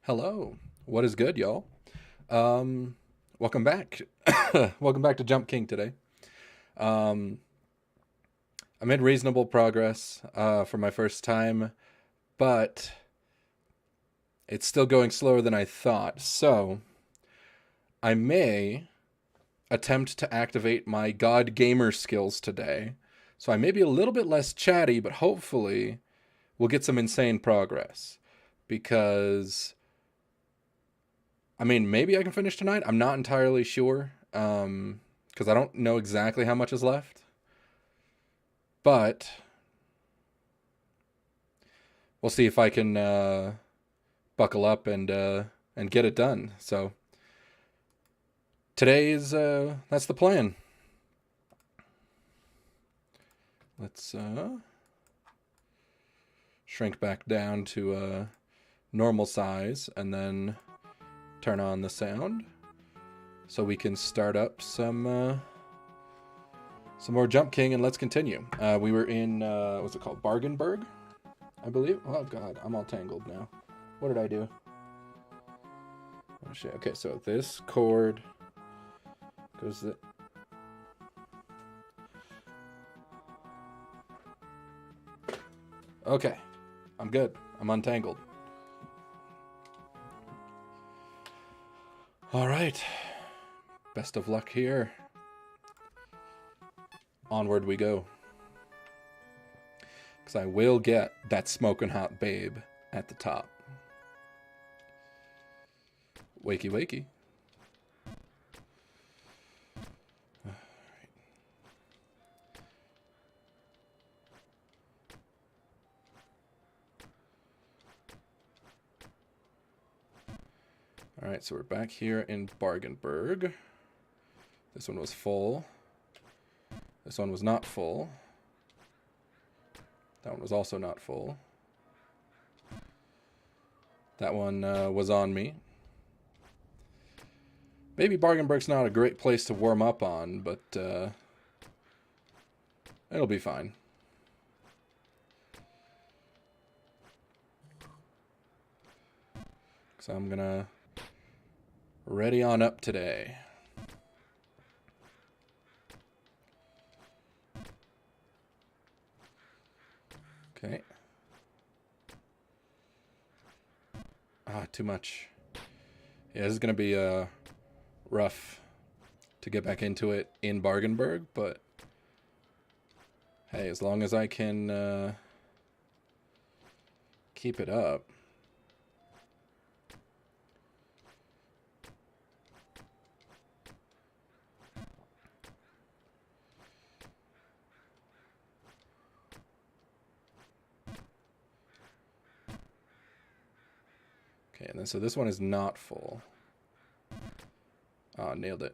Hello. What is good, y'all? Welcome back. Welcome back to Jump King today. Um, I made reasonable progress for my first time, but it's still going slower than I thought. So I may attempt to activate my God Gamer skills today. So I may be a little bit less chatty, but hopefully we'll get some insane progress. Because maybe I can finish tonight. I'm not entirely sure because I don't know exactly how much is left. But we'll see if I can buckle up and get it done. So today's that's the plan. Let's shrink back down to normal size and then turn on the sound so we can start up some more Jump King, and let's continue. We were in what's it called, Bargainburg, I believe. Oh god, I'm all tangled now. What did I do? Oh shit. Okay, so this cord goes the okay, I'm good. I'm untangled. All right. Best of luck here. Onward we go. Because I will get that smoking hot babe at the top. Wakey, wakey. Alright, so we're back here in Bargainburg. This one was full. This one was not full. That one was also not full. That one was on me. Maybe Bargainburg's not a great place to warm up on, but it'll be fine. So I'm gonna ready on up today. Okay. Too much. Yeah, this is gonna be rough to get back into it in Bargainburg, but hey, as long as I can keep it up. Okay, and then so this one is not full. Oh, nailed it.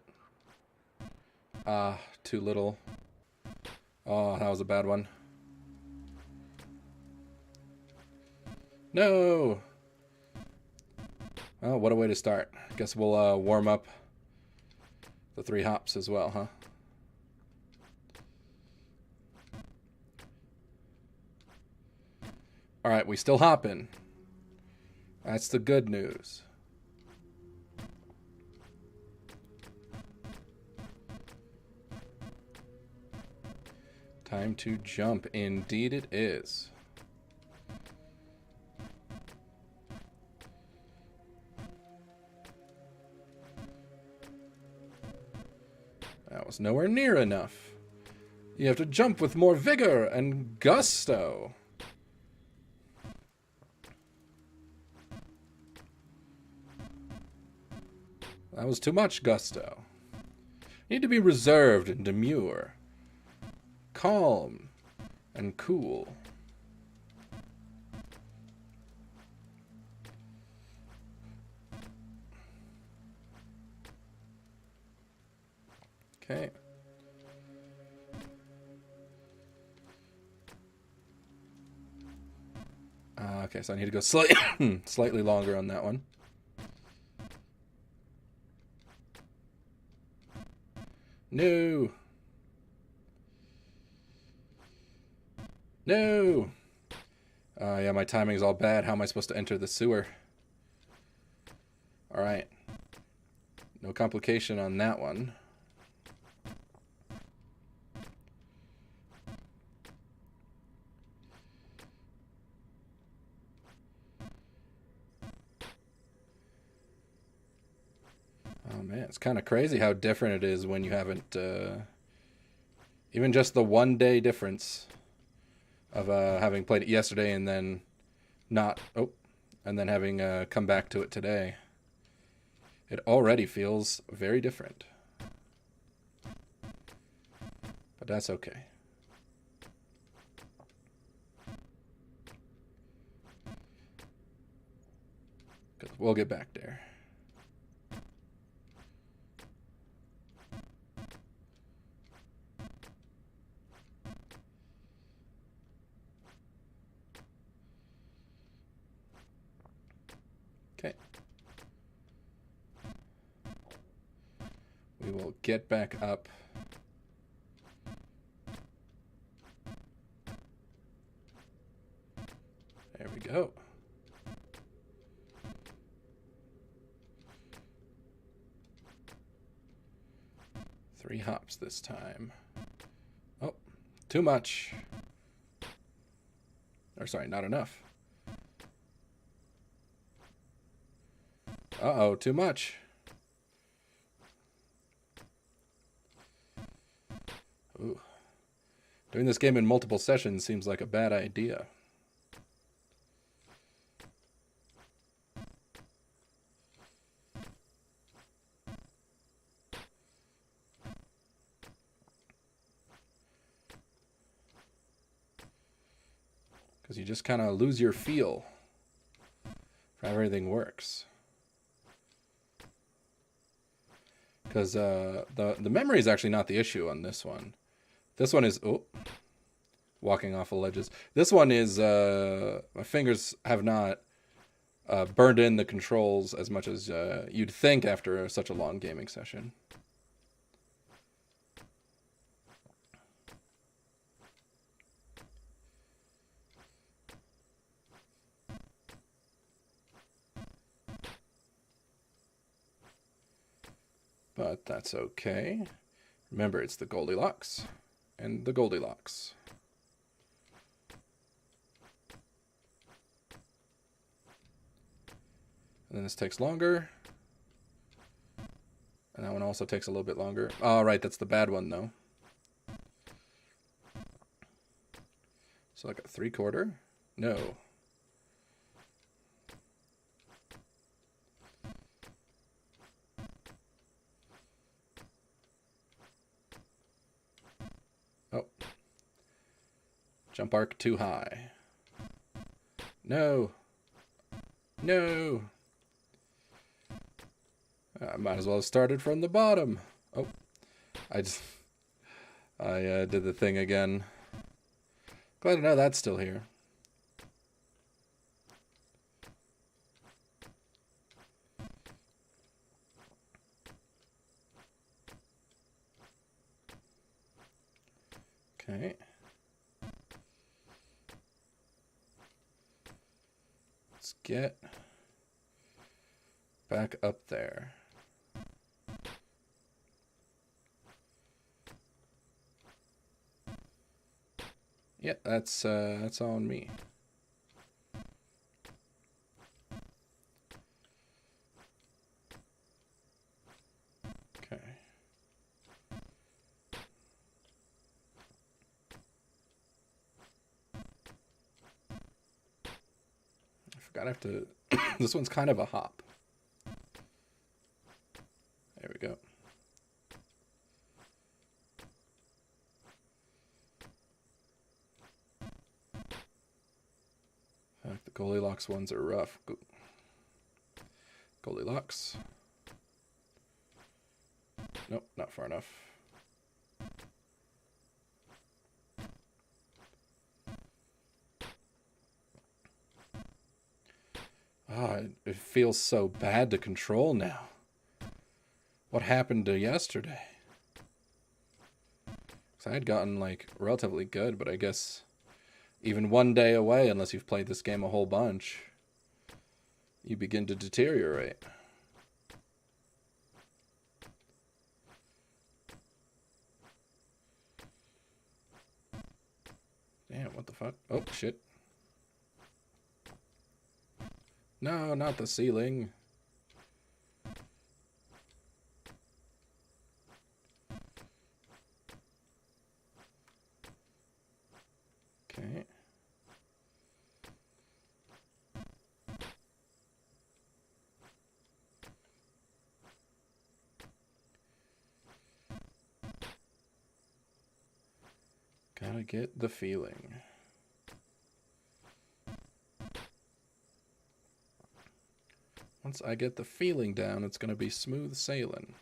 Too little. Oh, that was a bad one. No! Oh, what a way to start. Guess we'll warm up the 3 hops as well, huh? Alright, we still hopping. That's the good news. Time to jump. Indeed it is. That was nowhere near enough. You have to jump with more vigor and gusto. That was too much gusto. You need to be reserved and demure. Calm and cool. Okay. Okay, so I need to go slightly longer on that one. No. No. Yeah, my timing's all bad. How am I supposed to enter the sewer? All right. No complication on that one. Oh man, it's kind of crazy how different it is when you haven't, even just the 1 day difference of having played it yesterday and then not, and then having come back to it today. It already feels very different. But that's okay. We'll get back there. Okay. We will get back up. There we go. Three hops this time. Oh, too much. Or sorry, not enough. Uh-oh, too much. Ooh. Doing this game in multiple sessions seems like a bad idea. Because you just kind of lose your feel for how everything works. Because the memory is actually not the issue on this one. This one is, walking off of ledges. This one is, my fingers have not burned in the controls as much as you'd think after such a long gaming session. But that's okay. Remember, it's the Goldilocks and the Goldilocks. And then this takes longer. And that one also takes a little bit longer. Oh, right, that's the bad one, though. So like a 3/4? No. Oh. Jump arc too high. No. No. I might as well have started from the bottom. Oh. I did the thing again. Glad to know that's still here. Okay. Let's get back up there. Yeah, that's on me. Okay. I forgot I have to. This one's kind of a hop. There we go. The Goldilocks ones are rough. Goldilocks. Nope, not far enough. It feels so bad to control now. What happened to yesterday? 'Cause I had gotten like relatively good, but I guess even 1 day away, unless you've played this game a whole bunch, you begin to deteriorate. Damn, what the fuck? Oh, shit. No, not the ceiling. Okay. Gotta get the feeling. Once I get the feeling down, it's gonna be smooth sailing.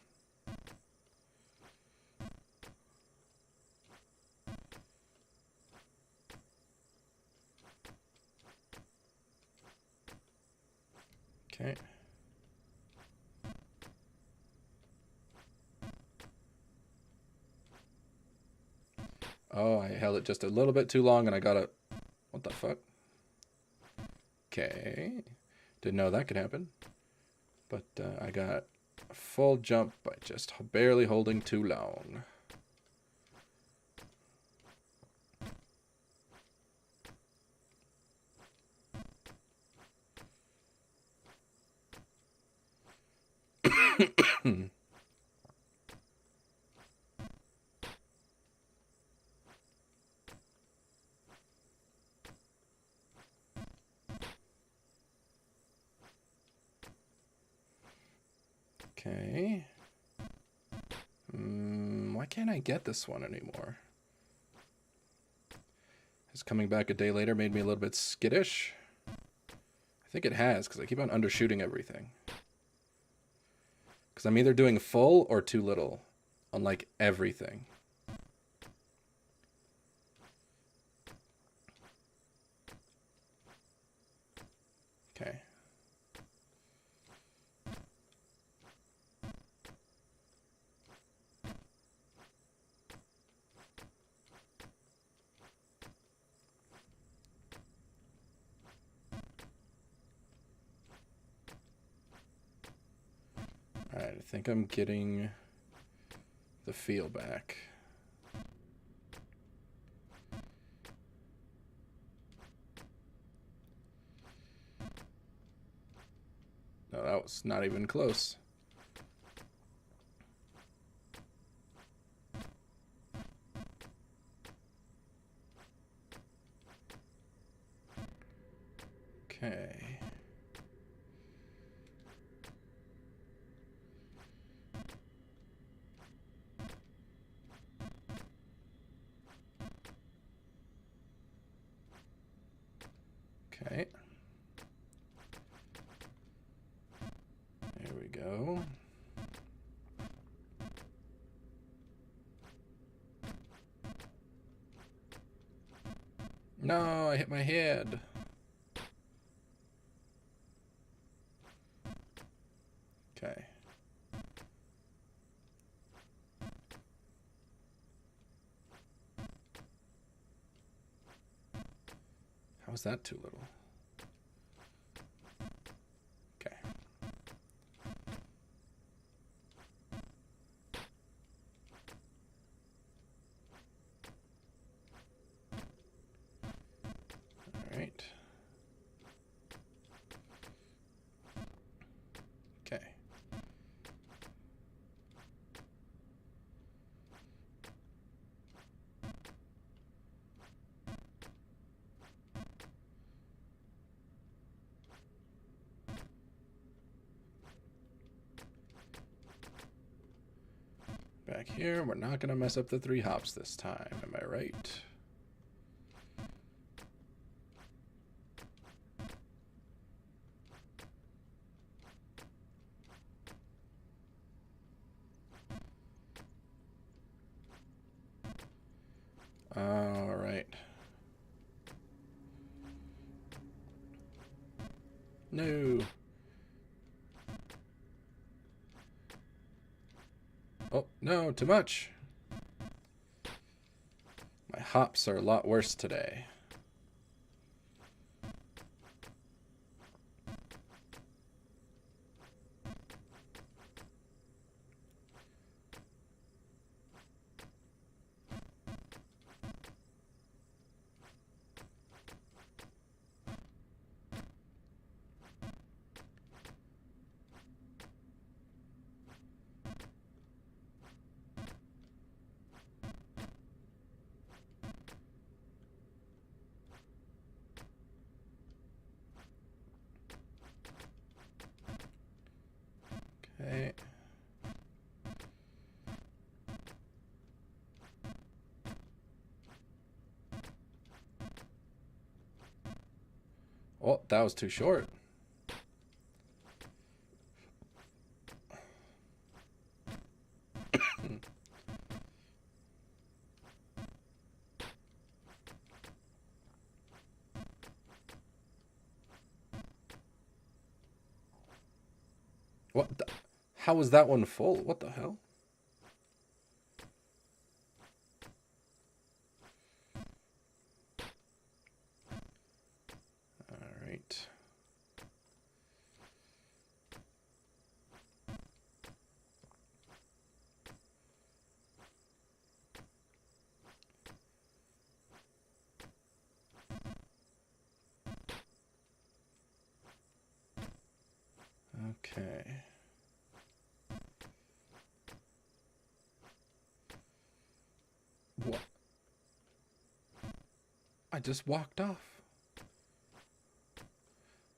Okay. Oh, I held it just a little bit too long and I got a... What the fuck? Okay. Didn't know that could happen. But I got a full jump by just barely holding too long. Okay. Why can't I get this one anymore? Is coming back a day later made me a little bit skittish? I think it has, because I keep on undershooting everything. Because I'm either doing full or too little on, like, everything. Okay. Alright, I think I'm getting the feel back. No, that was not even close. Okay. Okay. There we go. No, I hit my head. Okay. How was that too little? Okay. All right. Okay. Back here, we're not gonna mess up the 3 hops this time, am I right? All right. No. Oh, no, too much. My hops are a lot worse today. Oh, that was too short. What the? How was that one full? What the hell? All right. Okay. What? I just walked off.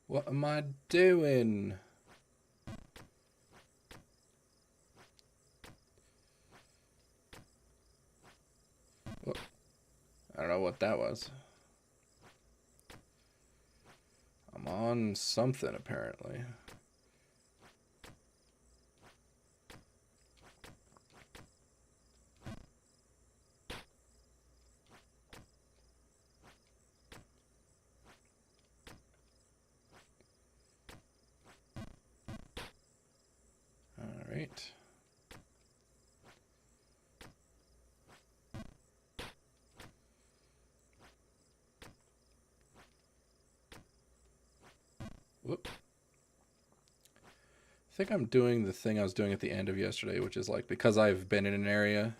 What am I doing? What? I don't know what that was. I'm on something apparently. All right. Whoop. I think I'm doing the thing I was doing at the end of yesterday, which is like, because I've been in an area,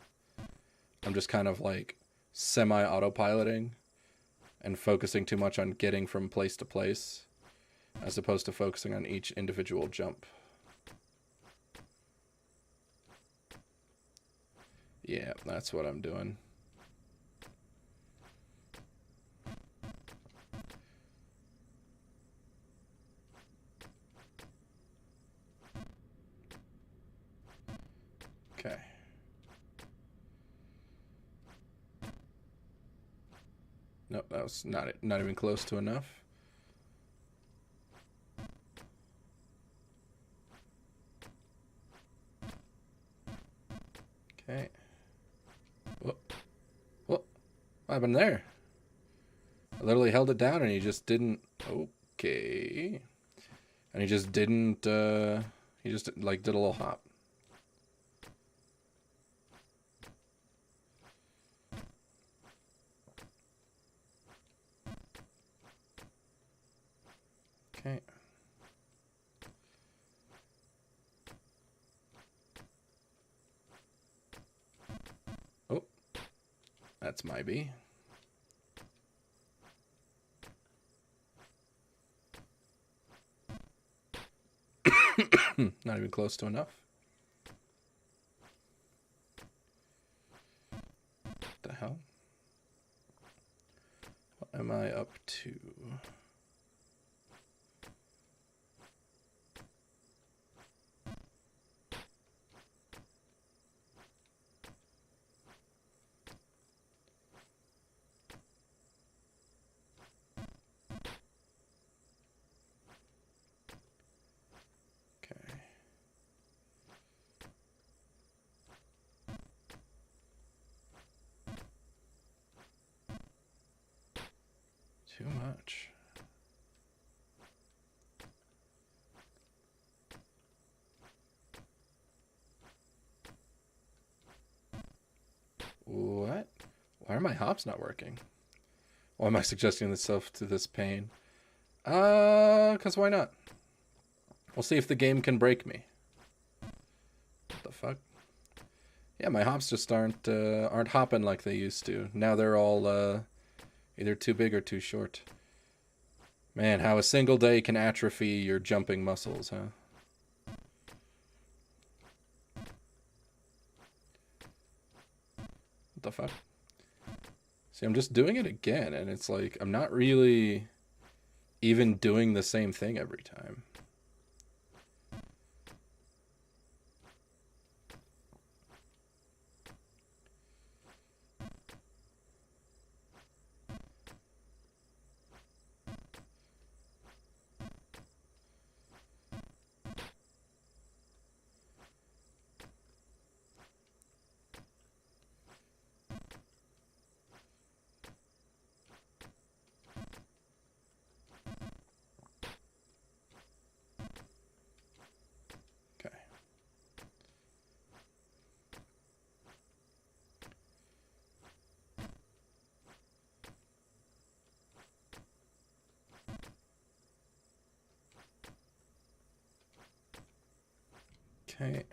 I'm just kind of like semi-autopiloting and focusing too much on getting from place to place as opposed to focusing on each individual jump. Yeah, that's what I'm doing. Okay. Nope, that was not even close to enough. Okay. Whoop. Whoop. What happened there? I literally held it down and he just didn't. Okay. And he just didn't. He just like did a little hop. Okay. Oh, that's my bee. Not even close to enough. What the hell? What am I up to? Too much. What? Why are my hops not working? Why am I suggesting myself to this pain? Cause why not? We'll see if the game can break me. What the fuck? Yeah, my hops just aren't hopping like they used to. Now they're all either too big or too short. Man, how a single day can atrophy your jumping muscles, huh? What the fuck? See, I'm just doing it again, and it's like, I'm not really even doing the same thing every time. Okay.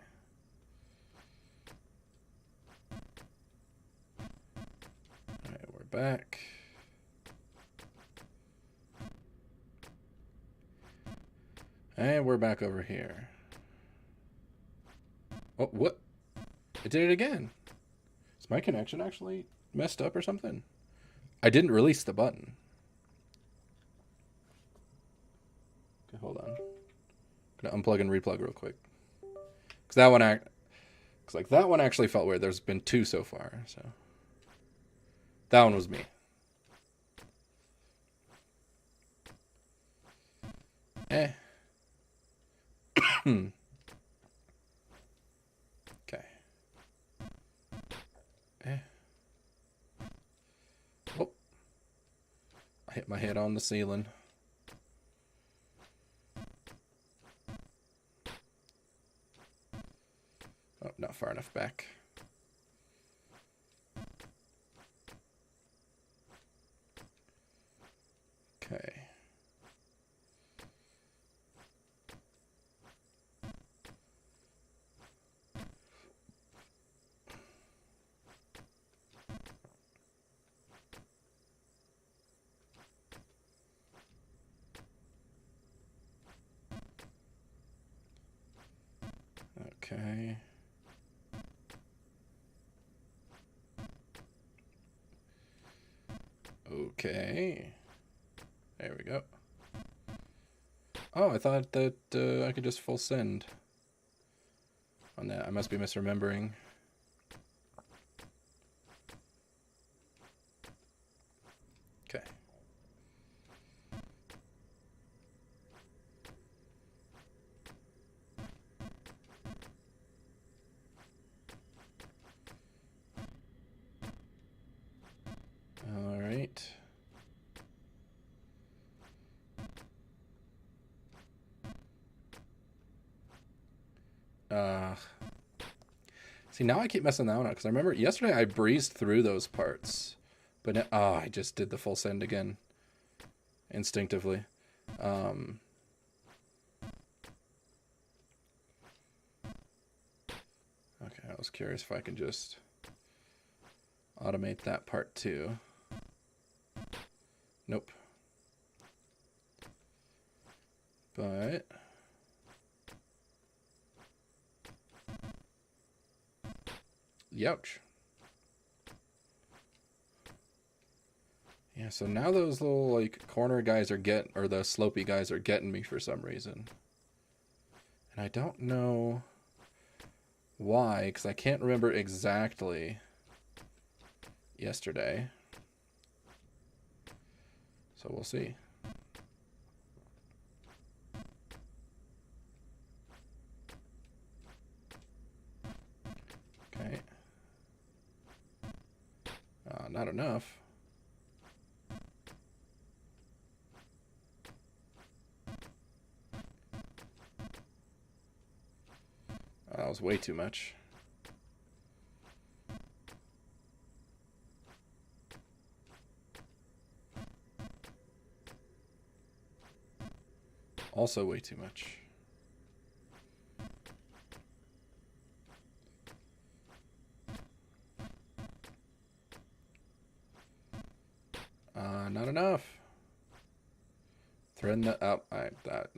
Alright, we're back. And we're back over here. Oh, what? It did it again. Is my connection actually messed up or something? I didn't release the button. Okay, hold on. I'm gonna unplug and replug real quick. Cause that one that one actually felt weird. There's been 2 so far, so that one was me. Okay. Oh. I hit my head on the ceiling. Oh, not far enough back. Okay. Okay. Okay. There we go. Oh, I thought that I could just full send on that. I must be misremembering. Okay. All right. See, now I keep messing that one up because I remember yesterday I breezed through those parts, but now, I just did the full send again instinctively. Okay, I was curious if I can just automate that part too. Nope. But youch. Yeah, so now those little like corner guys or the slopey guys are getting me for some reason. And I don't know why, because I can't remember exactly yesterday. So we'll see. Okay. Not enough. That was way too much. Also way too much. Not enough. Threading the I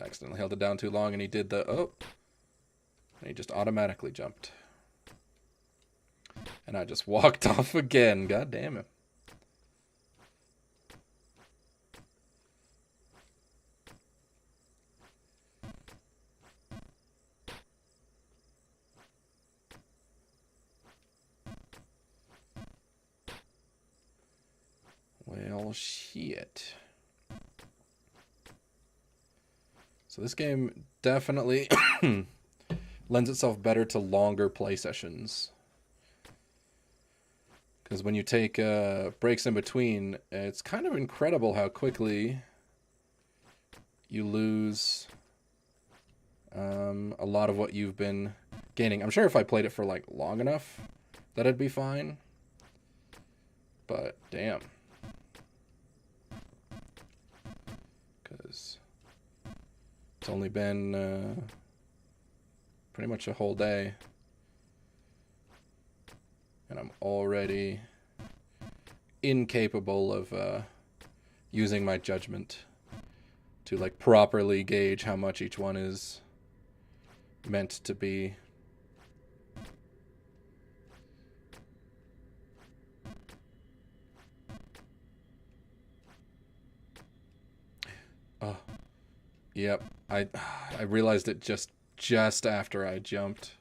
accidentally held it down too long, and he did the and he just automatically jumped, and I just walked off again. God damn it! Well, shit. So this game definitely lends itself better to longer play sessions. Because when you take breaks in between, it's kind of incredible how quickly you lose a lot of what you've been gaining. I'm sure if I played it for like long enough, that it'd be fine. But damn. Because it's only been pretty much a whole day. And I'm already incapable of using my judgment to like properly gauge how much each one is meant to be. Oh, yep. I realized it just after I jumped,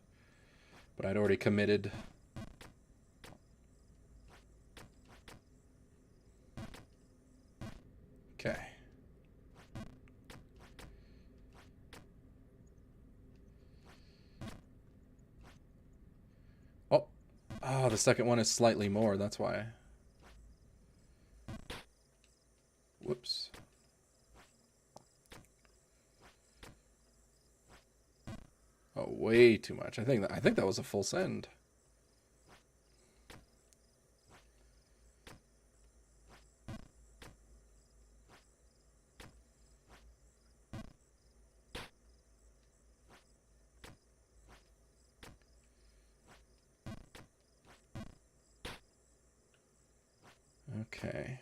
but I'd already committed. Okay. Oh, the second one is slightly more, that's why. Whoops. Oh, way too much. I think that was a full send. Okay.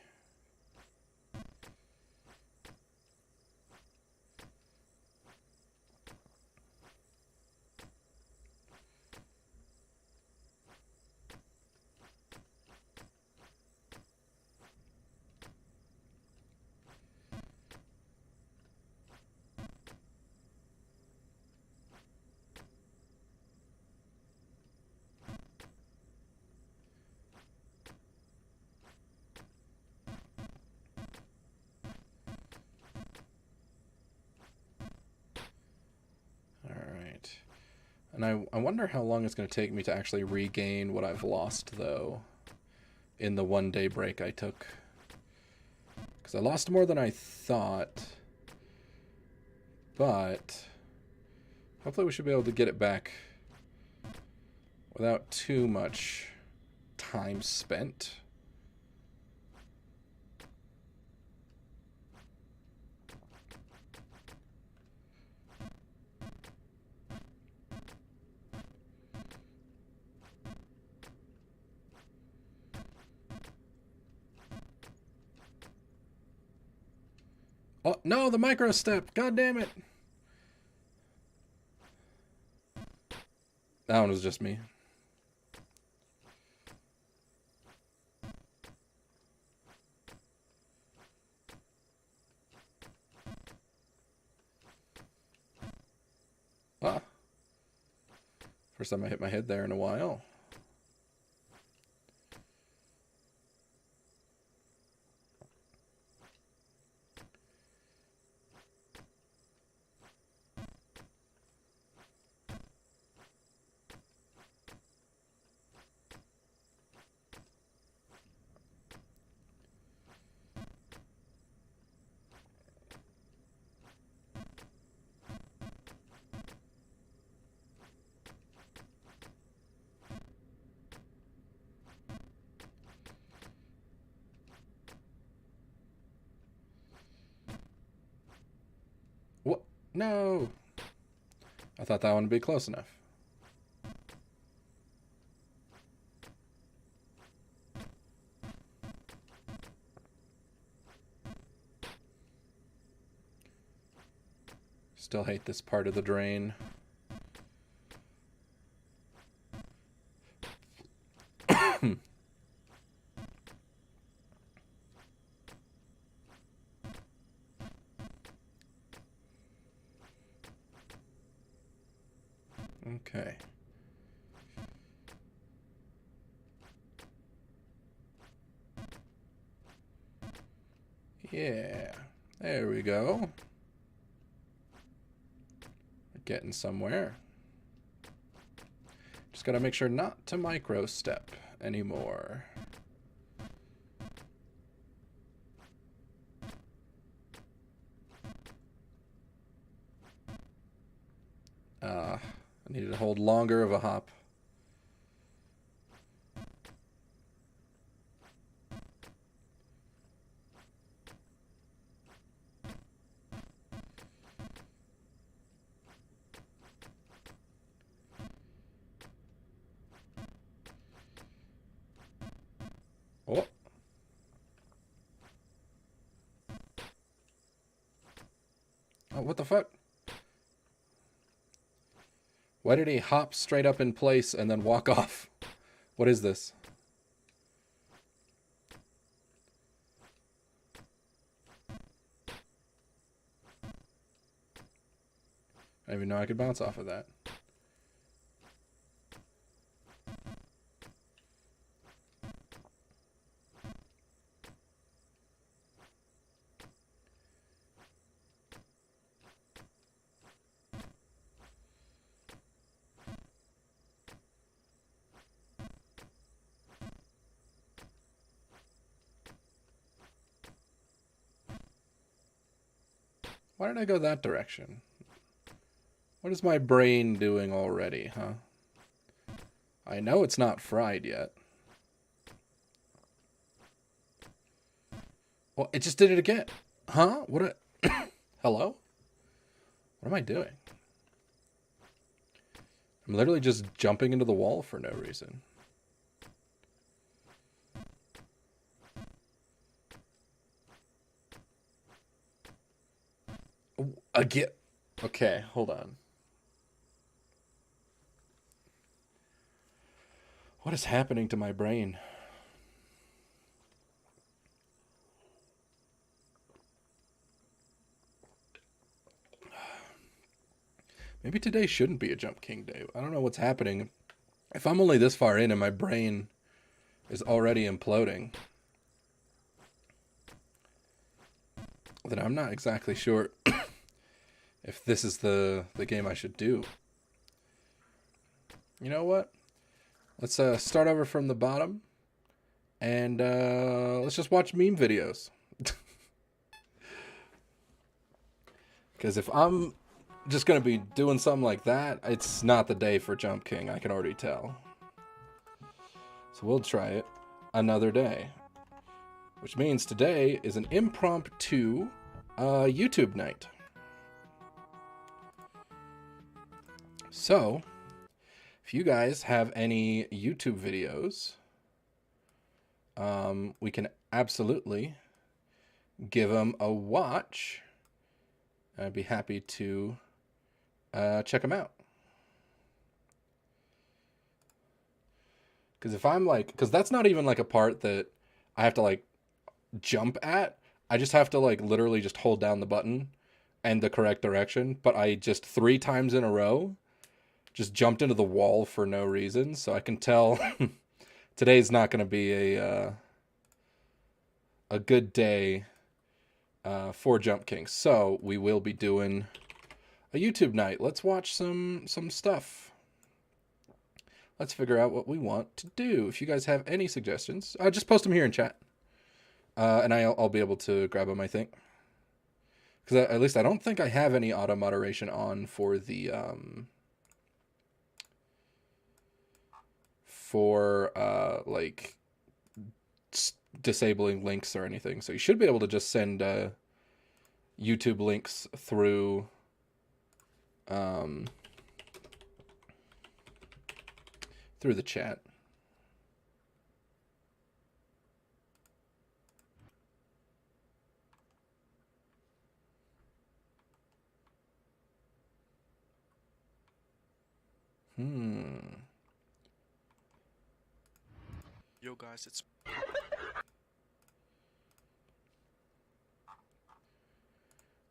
And I wonder how long it's going to take me to actually regain what I've lost, though, in the one-day break I took. Because I lost more than I thought. But hopefully we should be able to get it back without too much time spent. Oh, no, the micro step. God damn it. That one was just me. Ah. First time I hit my head there in a while. What? No. I thought that one would be close enough. Still hate this part of the drain. Okay. Yeah. There we go. We're getting somewhere. Just gotta make sure not to micro step anymore. I needed to hold longer of a hop. Oh, what the fuck? Why did he hop straight up in place and then walk off? What is this? I didn't even know I could bounce off of that. Why did I go that direction? What is my brain doing already, huh? I know it's not fried yet. Well, it just did it again. Huh? What Hello? What am I doing? I'm literally just jumping into the wall for no reason. Again. Okay, hold on. What is happening to my brain? Maybe today shouldn't be a Jump King day. I don't know what's happening. If I'm only this far in and my brain is already imploding, then I'm not exactly sure if this is the game I should do. You know what? Let's start over from the bottom, and let's just watch meme videos. Because if I'm just going to be doing something like that, it's not the day for Jump King, I can already tell. So we'll try it another day. Which means today is an impromptu YouTube night. So, if you guys have any YouTube videos, we can absolutely give them a watch. I'd be happy to check them out. Because if I'm like, because that's not even like a part that I have to like jump at. I just have to like literally just hold down the button and the correct direction. But I just 3 times in a row just jumped into the wall for no reason. So I can tell today's not going to be a good day for Jump King. So we will be doing a YouTube night. Let's watch some stuff. Let's figure out what we want to do. If you guys have any suggestions, just post them here in chat. And I'll be able to grab them, I think. Because at least I don't think I have any auto moderation on for the like disabling links or anything. So you should be able to just send YouTube links through through the chat. Yo guys, it's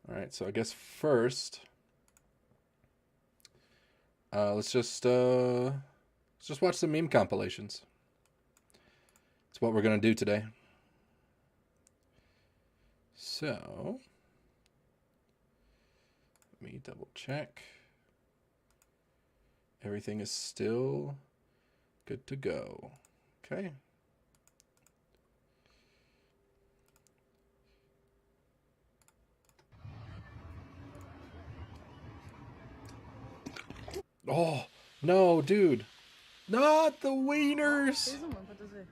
All right, so I guess first let's just watch some meme compilations. That's what we're gonna do today. So let me double check. Everything is still good to go. Okay. Oh, no, dude. Not the wieners.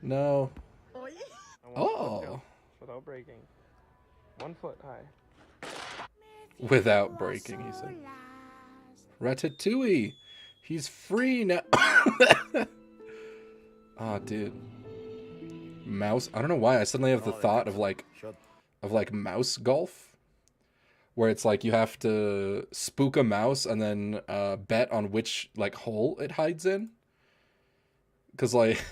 No. Oh. Without breaking. 1 foot high. Without breaking, he said. Ratatouille. He's free now. Oh, dude. Mouse. I don't know why I suddenly have the thought of like mouse golf. where it's like you have to spook a mouse and then bet on which like hole it hides in. Because like,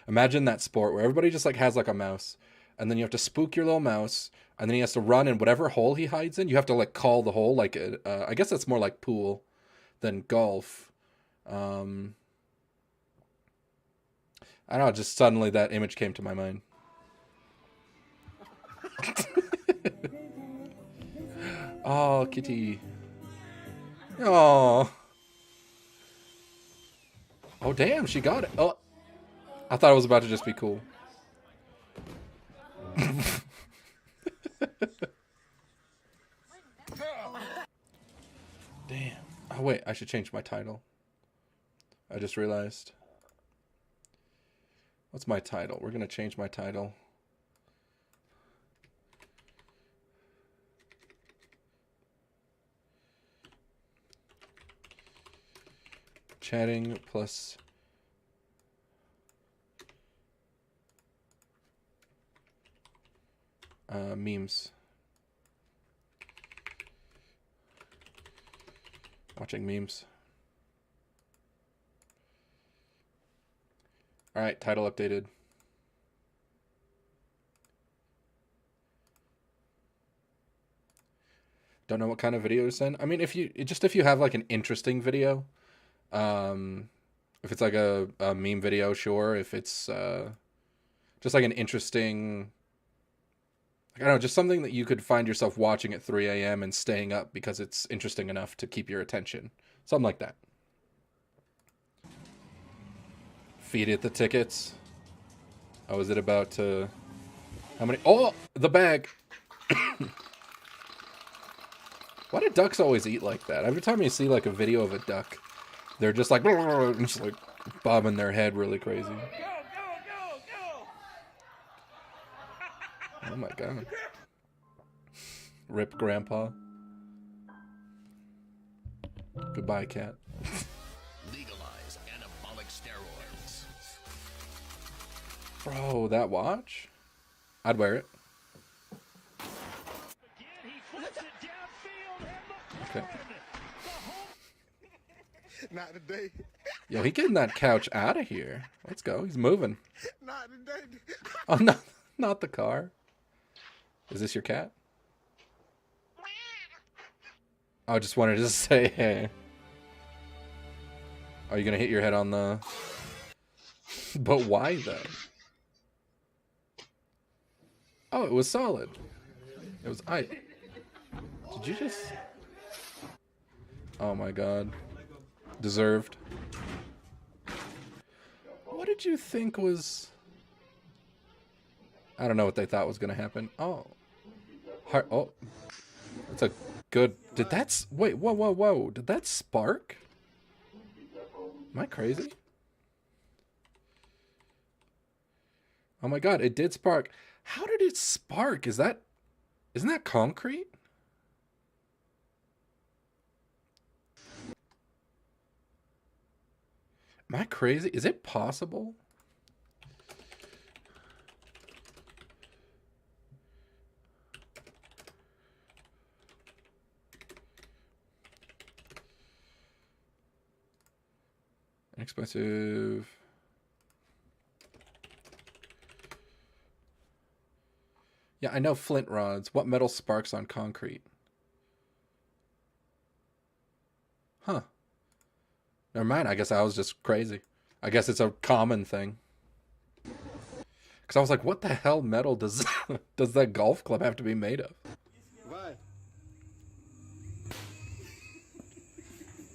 imagine that sport where everybody just like has like a mouse, and then you have to spook your little mouse, and then he has to run in whatever hole he hides in. You have to like call the hole. Like, I guess that's more like pool than golf. I don't know. Just suddenly that image came to my mind. Oh, kitty. Oh. Oh, damn, she got it. Oh, I thought it was about to just be cool. Damn. Oh, wait, I should change my title. I just realized. What's my title? We're going to change my title. Chatting plus memes. Watching memes. All right, title updated. Don't know what kind of video to send. I mean, if you have like an interesting video, if it's like a meme video, sure. If it's just like an interesting, I don't know, just something that you could find yourself watching at 3 a.m. and staying up because it's interesting enough to keep your attention. Something like that. Feed it the tickets. Oh, is it about to... How many... Oh, the bag! Why do ducks always eat like that? Every time you see like a video of a duck, they're just like... just like bobbing their head really crazy. Go, go, go, go! Oh my god. Rip Grandpa. Goodbye, cat. Legalize anabolic steroids. Bro, that watch? I'd wear it. Okay. Not today. Yo, he getting that couch out of here. Let's go. He's moving. Not today. Oh, no, not the car. Is this your cat? I just wanted to say hey. Are you gonna hit your head on the... But why, though? Oh, it was solid. It was... Did you just... Oh my god. Deserved. What did you think was... I don't know what they thought was gonna happen. Oh. Oh. That's a good... Did that... Wait, whoa, whoa, whoa. Did that spark? Am I crazy? Oh my god, it did spark. How did it spark? Isn't that concrete? Am I crazy? Is it possible? Expensive. Yeah, I know flint rods. What metal sparks on concrete? Huh. Never mind. I guess I was just crazy. I guess it's a common thing. Because I was like, what the hell metal does does that golf club have to be made of? Why?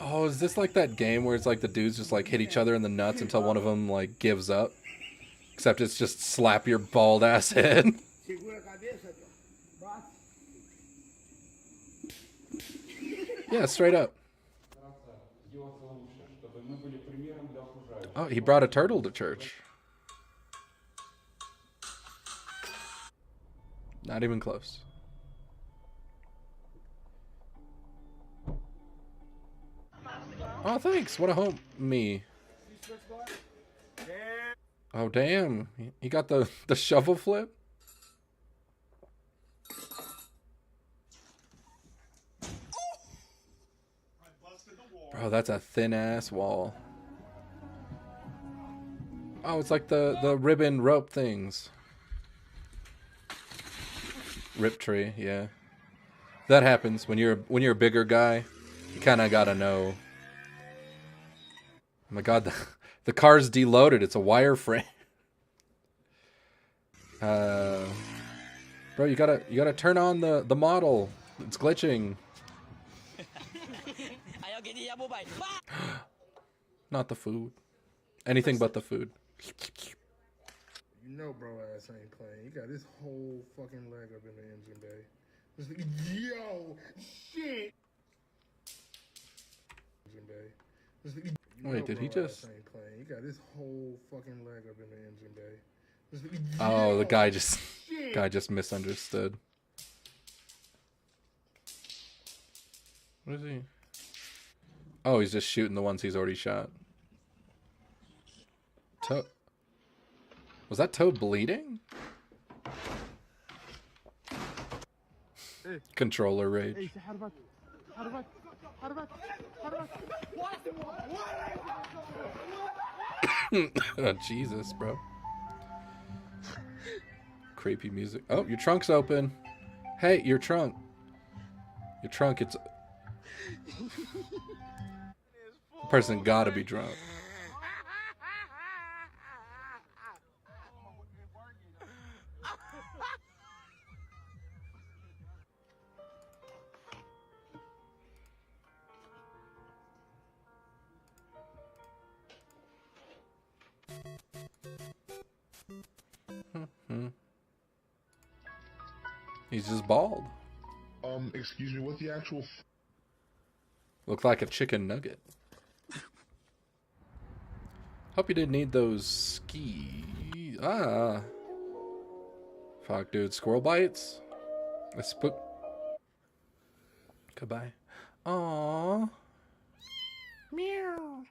Oh, is this like that game where it's like the dudes just like hit each other in the nuts until one of them like gives up? Except it's just slap your bald ass head. Yeah, straight up. Oh, he brought a turtle to church. Not even close. Oh, thanks. What a homie. Oh, damn. He got the shovel flip? Oh, that's a thin ass wall. Oh, it's like the ribbon rope things. Rip tree, yeah. That happens when you're a bigger guy. You kind of gotta know. Oh my god, the car's deloaded. It's a wireframe. Bro, you gotta turn on the model. It's glitching. Not the food. Anything but the food. You know, bro, ass ain't playing. You got this whole fucking leg up in the engine bay. This nigga, yo, shit. Engine bay. This nigga, Wait, did he just? Ain't playing. You got this whole fucking leg up in the engine bay. This nigga, Oh, the guy just misunderstood. What is he? Oh, he's just shooting the ones he's already shot. Was that Toad bleeding? Hey. Controller rage. Hey, how do I? Oh, Jesus, bro. Creepy music. Oh, your trunk's open. Hey, your trunk. Your trunk, it's... The person gotta be drunk. He's just bald. Excuse me, what's the actual... Looked like a chicken nugget. Hope you didn't need those skis. Ah. Fuck, dude. Squirrel bites? I spook. Goodbye. Aww. Meow.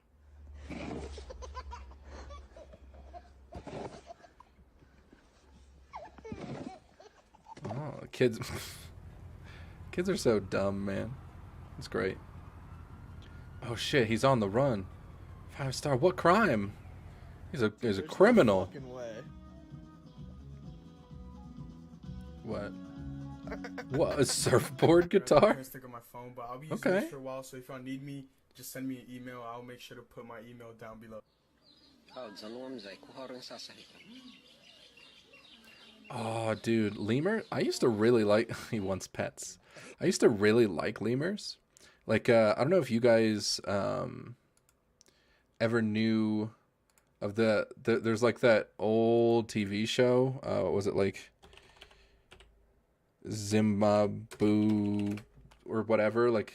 Oh, kids. Kids are so dumb, man. It's great. Oh shit, he's on the run. 5-star. What crime? He's a criminal. No fucking way. What? What? A surfboard guitar? I stick on my phone, but I'll be using Okay. this for a while. So if y'all need me, just send me an email. I'll make sure to put my email down below. Oh, dude, lemur. I used to really like. He wants pets. I used to really like lemurs. Like, I don't know if you guys ever knew of there's like that old TV show. What was it, like Zimbabwe or whatever? Like,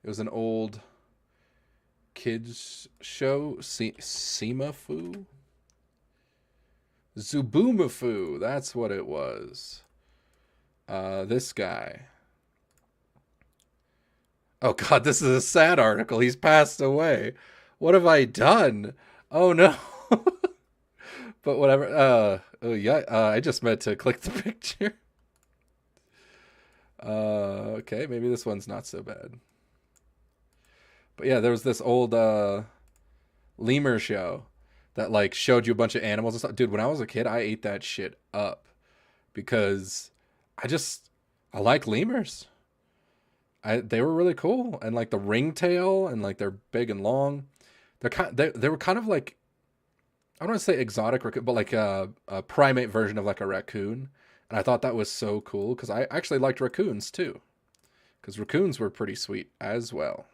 it was an old kids show. Simafu? Zubumafu. That's what it was. This guy. Oh god, this is a sad article. He's passed away. What have I done? Oh no. But whatever. Oh yeah. I just meant to click the picture. Okay, maybe this one's not so bad. But yeah, there was this old lemur show that like showed you a bunch of animals and stuff. Dude, when I was a kid, I ate that shit up because I like lemurs. They were really cool, and like the ringtail, and like they're big and long. They were kind of like, I don't want to say exotic, but like a primate version of like a raccoon. And I thought that was so cool because I actually liked raccoons too, because raccoons were pretty sweet as well.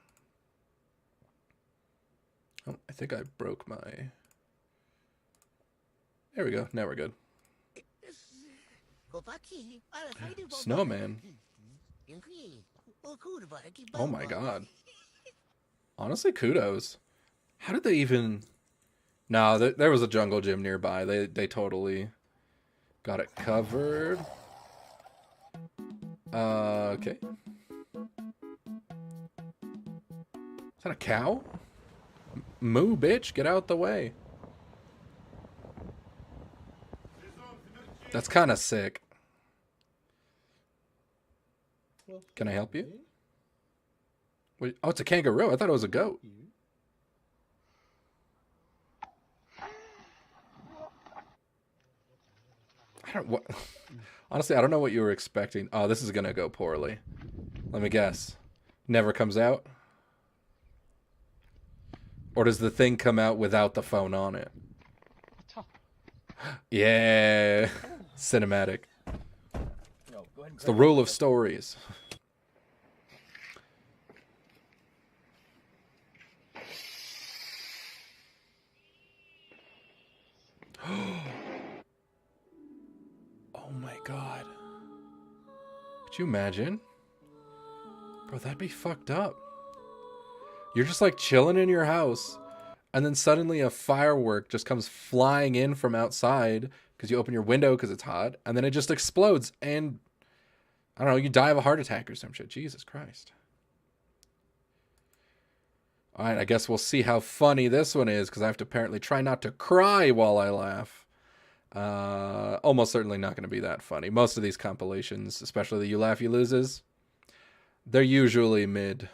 Oh, I think I broke my. There we go. Now we're good. Snowman. Oh my god. Honestly, kudos. How did they even... No, there was a jungle gym nearby. They totally got it covered. Okay. Is that a cow? Moo, bitch. Get out the way. That's kind of sick. Can I help you? Wait, oh, it's a kangaroo. I thought it was a goat. Honestly, I don't know what you were expecting. Oh, this is gonna go poorly. Let me guess. Never comes out? Or does the thing come out without the phone on it? Yeah. Cinematic. It's the rule of stories. Oh my god. Could you imagine? Bro, that'd be fucked up. You're just like chilling in your house, and then suddenly a firework just comes flying in from outside because you open your window because it's hot, and then it just explodes, and I don't know, you die of a heart attack or some shit. Jesus Christ. Alright, I guess we'll see how funny this one is, because I have to apparently try not to cry while I laugh. Almost certainly not going to be that funny. Most of these compilations, especially the You Laugh, You Loses, they're usually mid.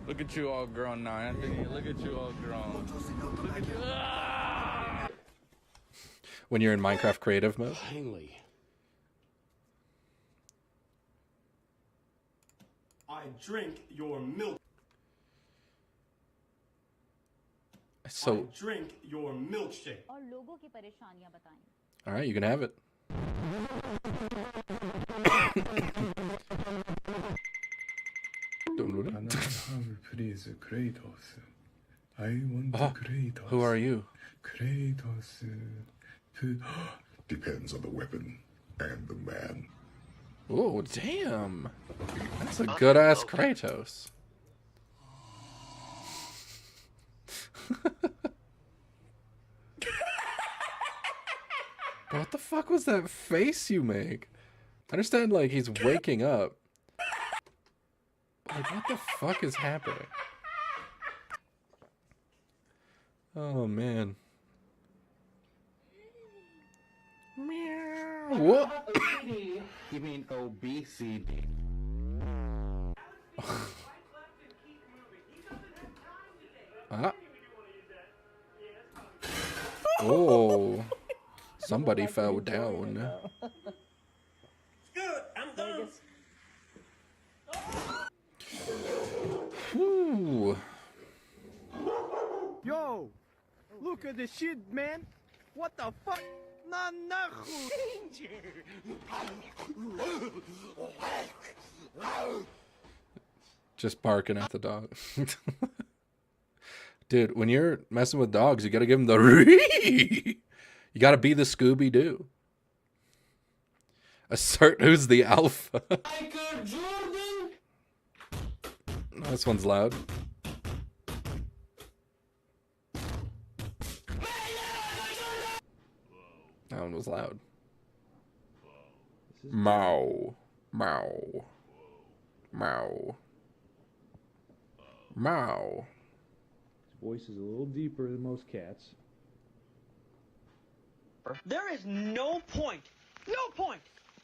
Look at you all grown now, Anthony. Look at you all grown. Look at you. Ah! When you're in Minecraft creative mode. Finally. I drink your milk. So, I drink your milkshake. और लोगों की परेशानियां बताएं. all right, you can have it. Please, Kratos. I want Kratos. Who are you? Kratos. Depends on the weapon and the man. Oh, damn. That's a good-ass Kratos. What the fuck was that face you make? I understand, like, he's waking up. Like, what the fuck is happening? Oh, man. Meow. What? You mean obesity? Oh. Somebody fell down. Good, I'm done. Ooh. Yo, look at this shit, man. What the fuck? Nah, Just barking at the dog. Dude, when you're messing with dogs, you gotta give them the ree. You gotta be the Scooby-Doo. Assert who's the alpha. Michael Jordan. Oh, this one's loud. That one was loud. Mow. Mow. Mow. Mow. His voice is a little deeper than most cats. There is no point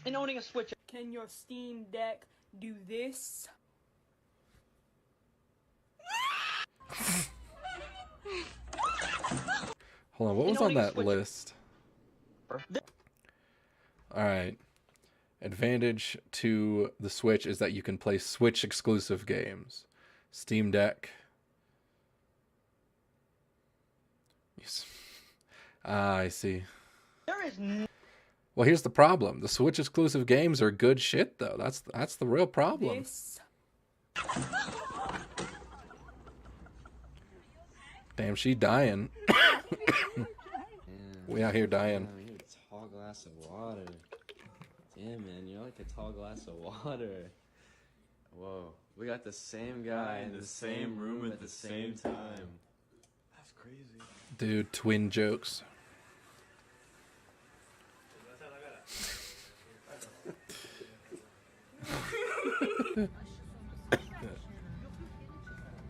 in owning a Switch. Can your Steam Deck do this? Hold on, what was on that list? Alright. Advantage to the Switch is that you can play Switch exclusive games. Steam Deck. Ah, I see. There is well, here's the problem. The Switch exclusive games are good shit, though. That's the real problem. this. Damn, she dying. We out here dying. Man, you're a tall glass of water. Damn, man, you're like a tall glass of water. Whoa, we got the same guy in the same room at the same time. That's crazy. Dude, twin jokes.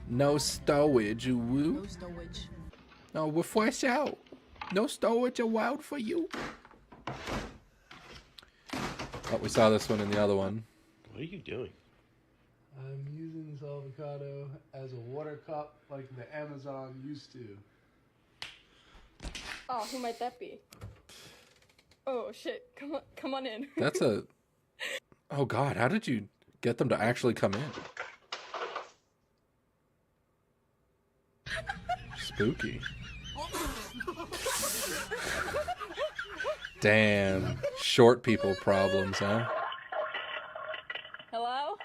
No stowage, woo. No stowage. No, we're fresh out. No stowage allowed for you. Oh, we saw this one in the other one. What are you doing? I'm using this avocado as a water cup like the Amazon used to. Oh, who might that be? Oh shit! Come on in. That's a... Oh God, how did you get them to actually come in? Spooky. Damn. Short people problems, huh? Hello?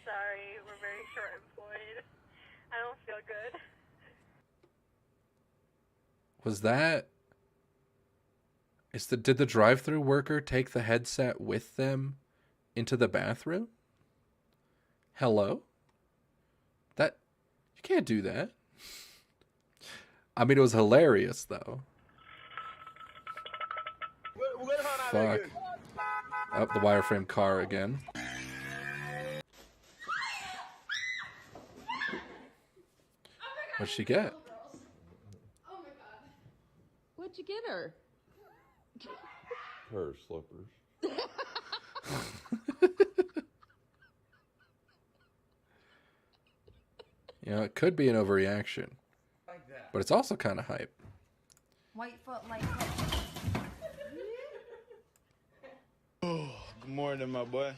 Sorry, we're very short employed. I don't feel good. Was that... Did the drive-thru worker take the headset with them into the bathroom? Hello? You can't do that. I mean, it was hilarious, though. Fuck. Up the wireframe car again. What'd she get? What'd you get her? Her slippers. You know, it could be an overreaction. But it's also kind of hype. Whitefoot like Oh, good morning, my boy.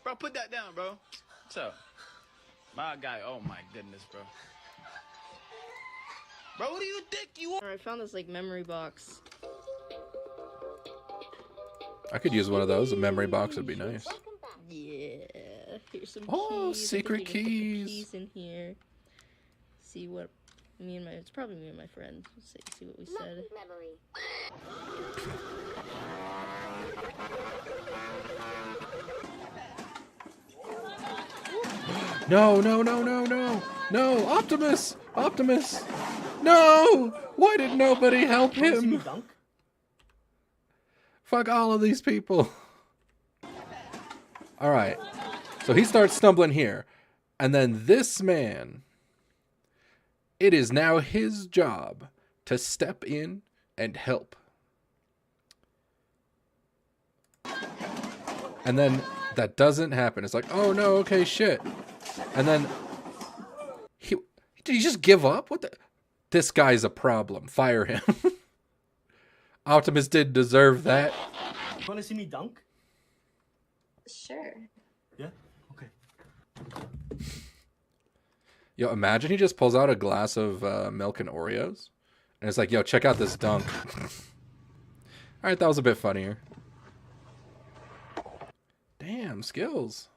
Bro, put that down, bro. What's up? My guy, oh my goodness, bro. Bro, what do you think you want? I found this like memory box. I could use one of those. A memory box would be nice. Yeah. Here's some Oh, keys. secret I think you can put the keys. keys in here. See what it's probably me and my friend. Let's see what we said. No, no, no, no, no. No, Optimus! Optimus! No! Why did nobody help him? Fuck all of these people. Alright. So he starts stumbling here. And then this man... It is now his job to step in and help. And then that doesn't happen. It's like, oh no, okay, shit. And then did he just give up? What the? This guy's a problem. Fire him. Optimus did deserve that. You wanna see me dunk? Sure. Yeah? Okay. Yo, imagine he just pulls out a glass of milk and Oreos. And it's like, yo, check out this dunk. Alright, that was a bit funnier. Damn, skills.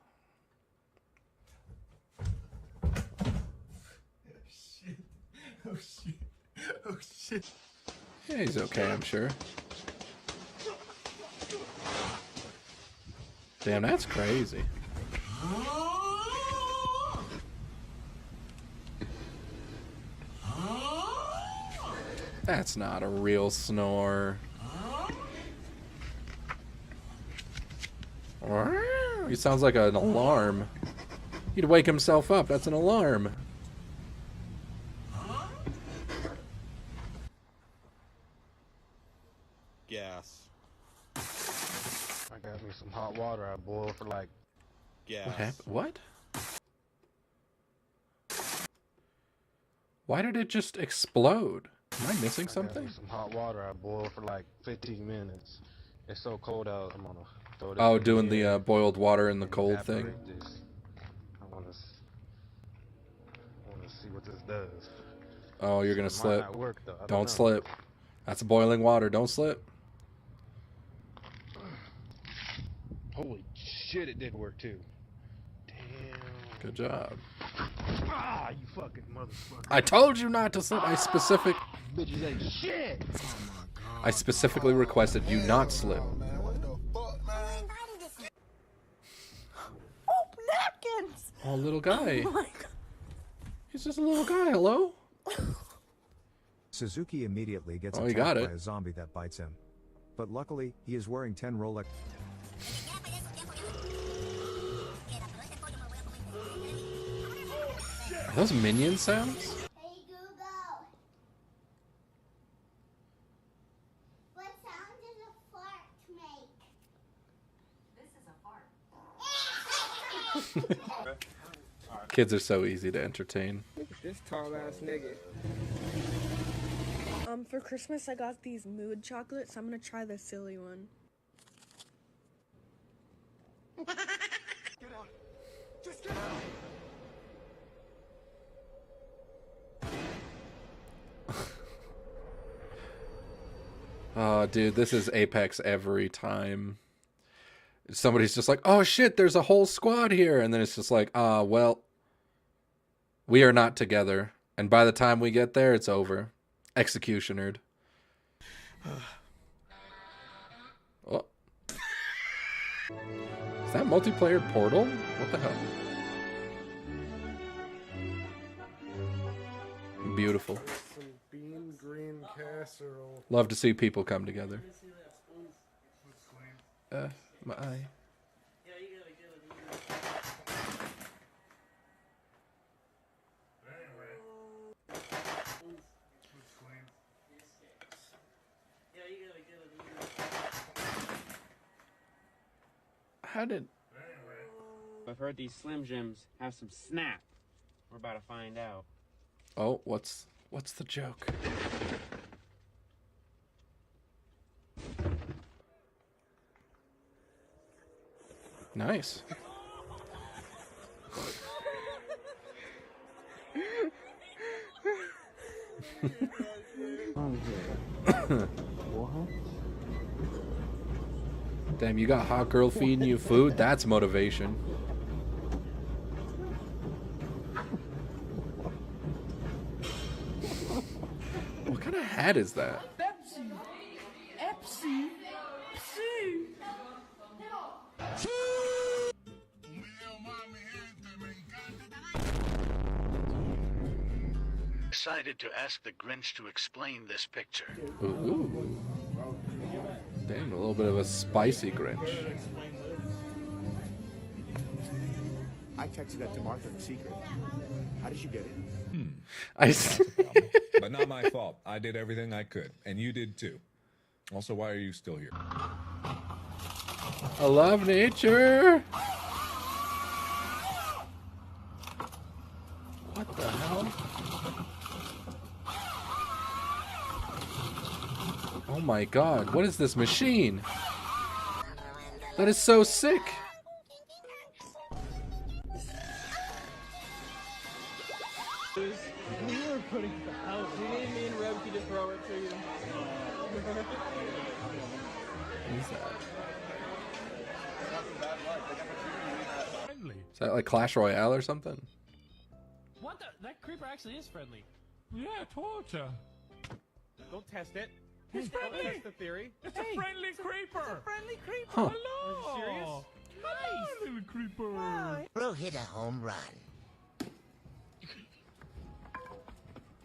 Oh shit. Oh shit. Yeah, he's okay, I'm sure. Damn, that's crazy. That's not a real snore. He sounds like an alarm. He'd wake himself up. That's an alarm. Gas. I got me some hot water. I boiled for like Gas. What happened? What? Why did it just explode? Am I missing something? I got me some hot water. I boiled for like 15 minutes. It's so cold out. I'm gonna throw this. Oh, in doing here the boiled water in the and cold thing. evaporate this. I wanna see what this does. Oh, you're gonna It might slip. not work, though. I don't Don't know. slip. That's boiling water. Don't slip. Holy shit! It did work too. Good job. Ah, you fucking motherfucker! I told you not to slip. Bitches ain't shit. I specifically requested you not slip. Oh, napkins! Oh, little guy. Oh my god. He's just a little guy. Hello? Suzuki immediately gets Oh, he attacked got it. by a zombie that bites him. But luckily, he is wearing 10 Rolex. Are those minion sounds? Hey Google. What sound does a fart make? This is a fart. Kids are so easy to entertain. Look at this tall ass nigga. For Christmas I got these mood chocolates. I'm gonna try the silly one. Get out. Just get out. Oh, dude, this is Apex every time. Somebody's just like, oh shit, there's a whole squad here. And then it's just like, well, we are not together. And by the time we get there, it's over. Executionered. Oh. Is that multiplayer Portal? What the hell? Beautiful. Some bean green casserole. Love to see people come together. My eye. How did... I've heard these Slim Jims have some snap. We're about to find out. Oh, what's the joke? Nice. Damn, you got hot girl feeding you food? That's motivation. What kind of hat is that? Pepsi. Epsi. Psi. Decided to ask the Grinch to explain this picture. Ooh. Damn, a little bit of a spicy Grinch. I texted that to Martha in secret. How did you get it? But not my fault. I did everything I could, and you did too. Also, why are you still here? I love nature. What the hell? Oh my god, what is this machine? That is so sick. We were putting the house. You need me and Reb to just throw it to you. What is that? Is that like Clash Royale or something? What the? That creeper actually is friendly. Yeah, I told ya. Don't test it. It's Don't friendly. test the theory. It's a friendly creeper. It's a friendly creeper. Huh. Hello. Are you serious? Nice little creeper. We'll hit a home run.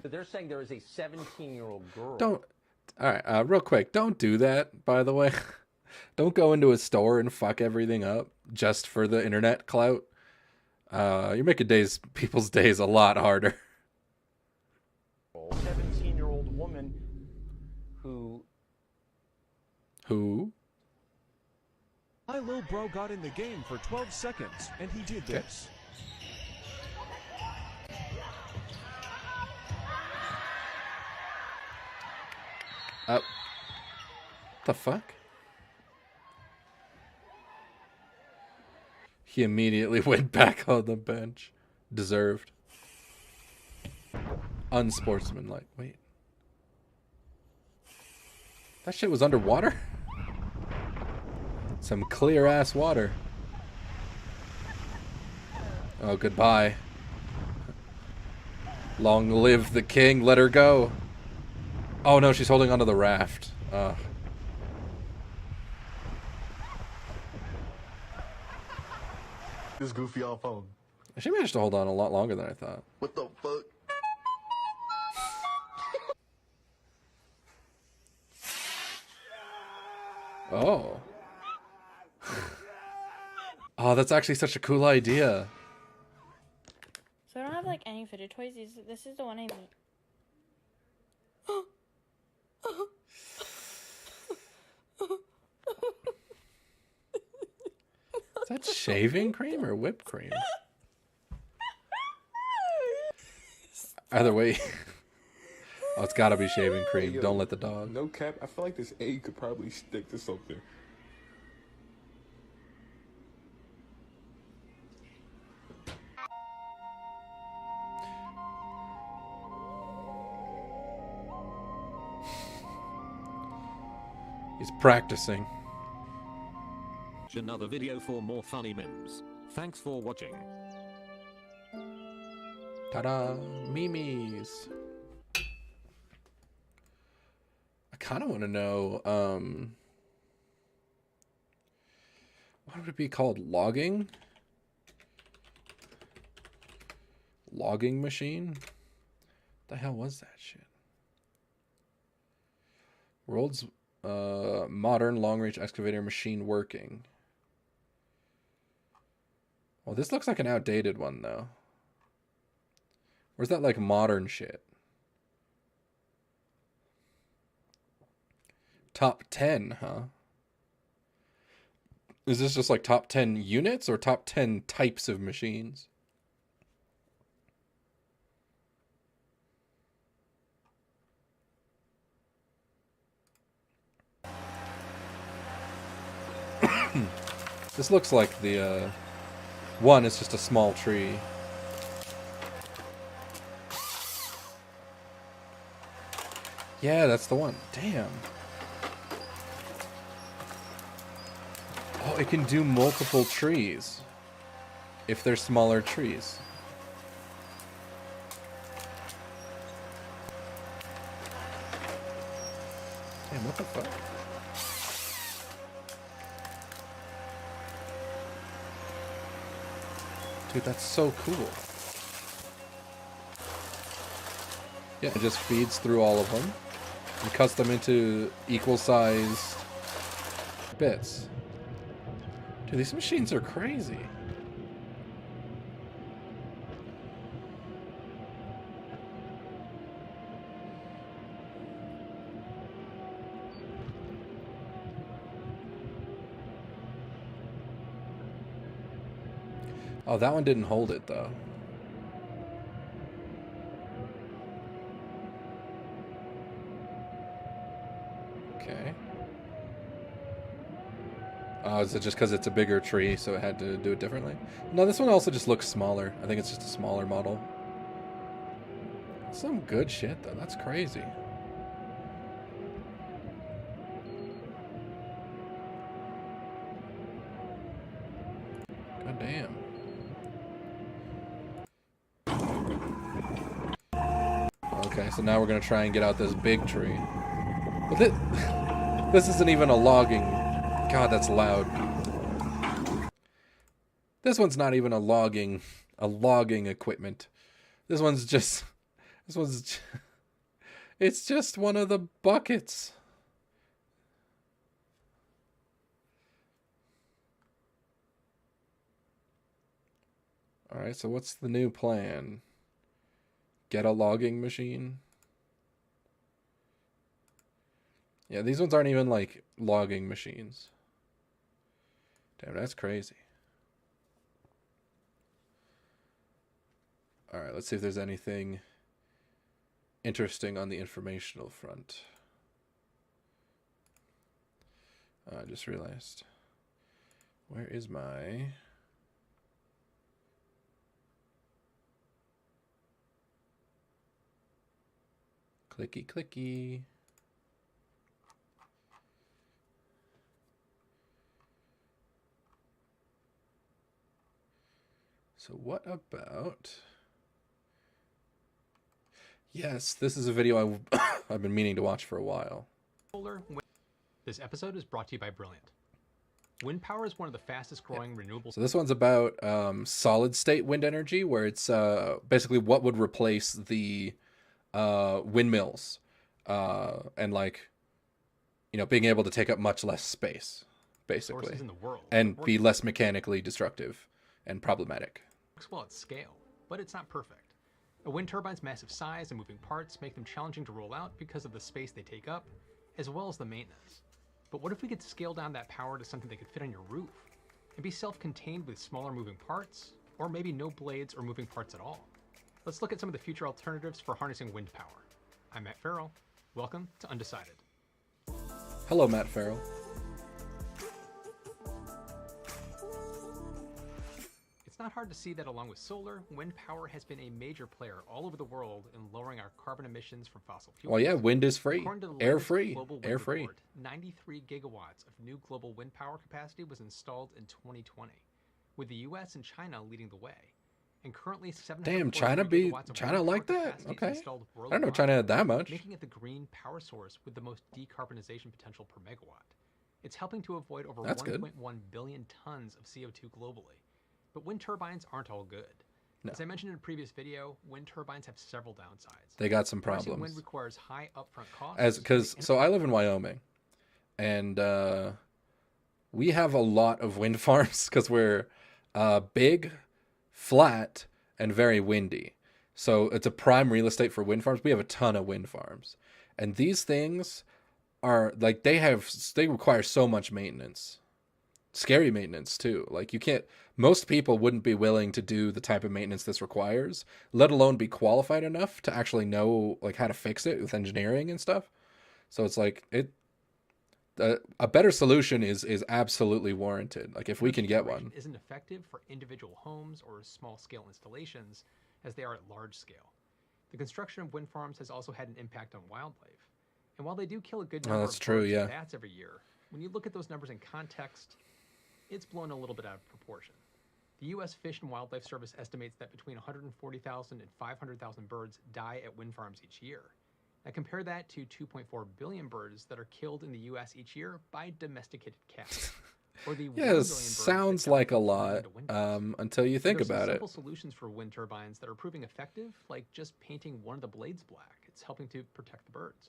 They're saying there is a 17-year-old girl. Don't. Alright, real quick, don't do that, by the way. Don't go into a store and fuck everything up just for the internet clout. You're making people's days a lot harder. 17-year-old woman who... My little bro got in the game for 12 seconds, and he did this. The fuck? He immediately went back on the bench. Deserved. Unsportsmanlike. Wait. That shit was underwater? Some clear ass water. Oh, goodbye. Long live the king. Let her go. Oh no, she's holding onto the raft. This goofy on phone. She managed to hold on a lot longer than I thought. What the fuck? Oh. Oh, that's actually such a cool idea. So I don't have like any fidget toys. This is the one I need. Is that shaving cream or whipped cream? Either way. Oh, it's gotta be shaving cream. Hey, yo, don't let the dog. No cap, I feel like this egg could probably stick to something. He's practicing. Another video for more funny memes. Thanks for watching. Ta-da! Memes! I kind of want to know, what would it be called? Logging? Logging machine? What the hell was that shit? World's modern long-range excavator machine working. Well, this looks like an outdated one, though. Where's that, like, modern shit? Top 10, huh? Is this just, like, top 10 units or top 10 types of machines? This looks like the, one is just a small tree. Yeah, that's the one. Damn. Oh, it can do multiple trees. If they're smaller trees. Damn, what the fuck? Dude, that's so cool. Yeah, it just feeds through all of them and cuts them into equal-sized bits. Dude, these machines are crazy. Oh, that one didn't hold it, though. Okay. Oh, is it just because it's a bigger tree, so it had to do it differently? No, this one also just looks smaller. I think it's just a smaller model. Some good shit, though. That's crazy. God damn. Okay, so now we're gonna try and get out this big tree. But this isn't even a logging. God, that's loud. This one's not even a logging equipment. This one's just. It's just one of the buckets. All right, so what's the new plan? Get a logging machine? Yeah, these ones aren't even like logging machines. Damn, that's crazy. All right, let's see if there's anything interesting on the informational front. I just realized. Where is my... Clicky, clicky. So what about... Yes, this is a video I've been meaning to watch for a while. This episode is brought to you by Brilliant. Wind power is one of the fastest growing renewable... So this one's about solid state wind energy, where it's basically what would replace the windmills and, like, you know, being able to take up much less space, basically, in the world, and be less mechanically destructive and problematic. Works well at scale, but it's not perfect. A wind turbine's massive size and moving parts make them challenging to roll out because of the space they take up, as well as the maintenance. But what if we could scale down that power to something that could fit on your roof? and be self-contained with smaller moving parts, or maybe no blades or moving parts at all. Let's look at some of the future alternatives for harnessing wind power. I'm Matt Farrell. Welcome to Undecided. Hello, Matt Farrell. It's not hard to see that along with solar, wind power has been a major player all over the world in lowering our carbon emissions from fossil fuels. Well, yeah, wind is free. According to the Air latest free. global wind Air free. report, 93 gigawatts of new global wind power capacity was installed in 2020, with the US and China leading the way. And currently, Damn, China like that? Okay. I don't know China had that much. Making it the green power source with the most decarbonization potential per megawatt. It's helping to avoid over 1.1 billion tons of CO2 globally. But wind turbines aren't all good. No. As I mentioned in a previous video, wind turbines have several downsides. They got some Harnessing problems. Wind requires high upfront costs. So I live in Wyoming, and we have a lot of wind farms because we're big, flat, and very windy. So it's a prime real estate for wind farms. We have a ton of wind farms, and these things are like they require so much maintenance. Scary maintenance too. Like most people wouldn't be willing to do the type of maintenance this requires, let alone be qualified enough to actually know like how to fix it with engineering and stuff. So it's like a better solution is absolutely warranted. Like if we can get one. Isn't effective for individual homes or small scale installations as they are at large scale. The construction of wind farms has also had an impact on wildlife. And while they do kill a good number of birds and bats every year, when you look at those numbers in context, it's blown a little bit out of proportion. The U.S. Fish and Wildlife Service estimates that between 140,000 and 500,000 birds die at wind farms each year. Now compare that to 2.4 billion birds that are killed in the U.S. each year by domesticated cats. Or the 1 billion birds sounds like a lot until you think about it. There's simple solutions for wind turbines that are proving effective, like just painting one of the blades black. It's helping to protect the birds.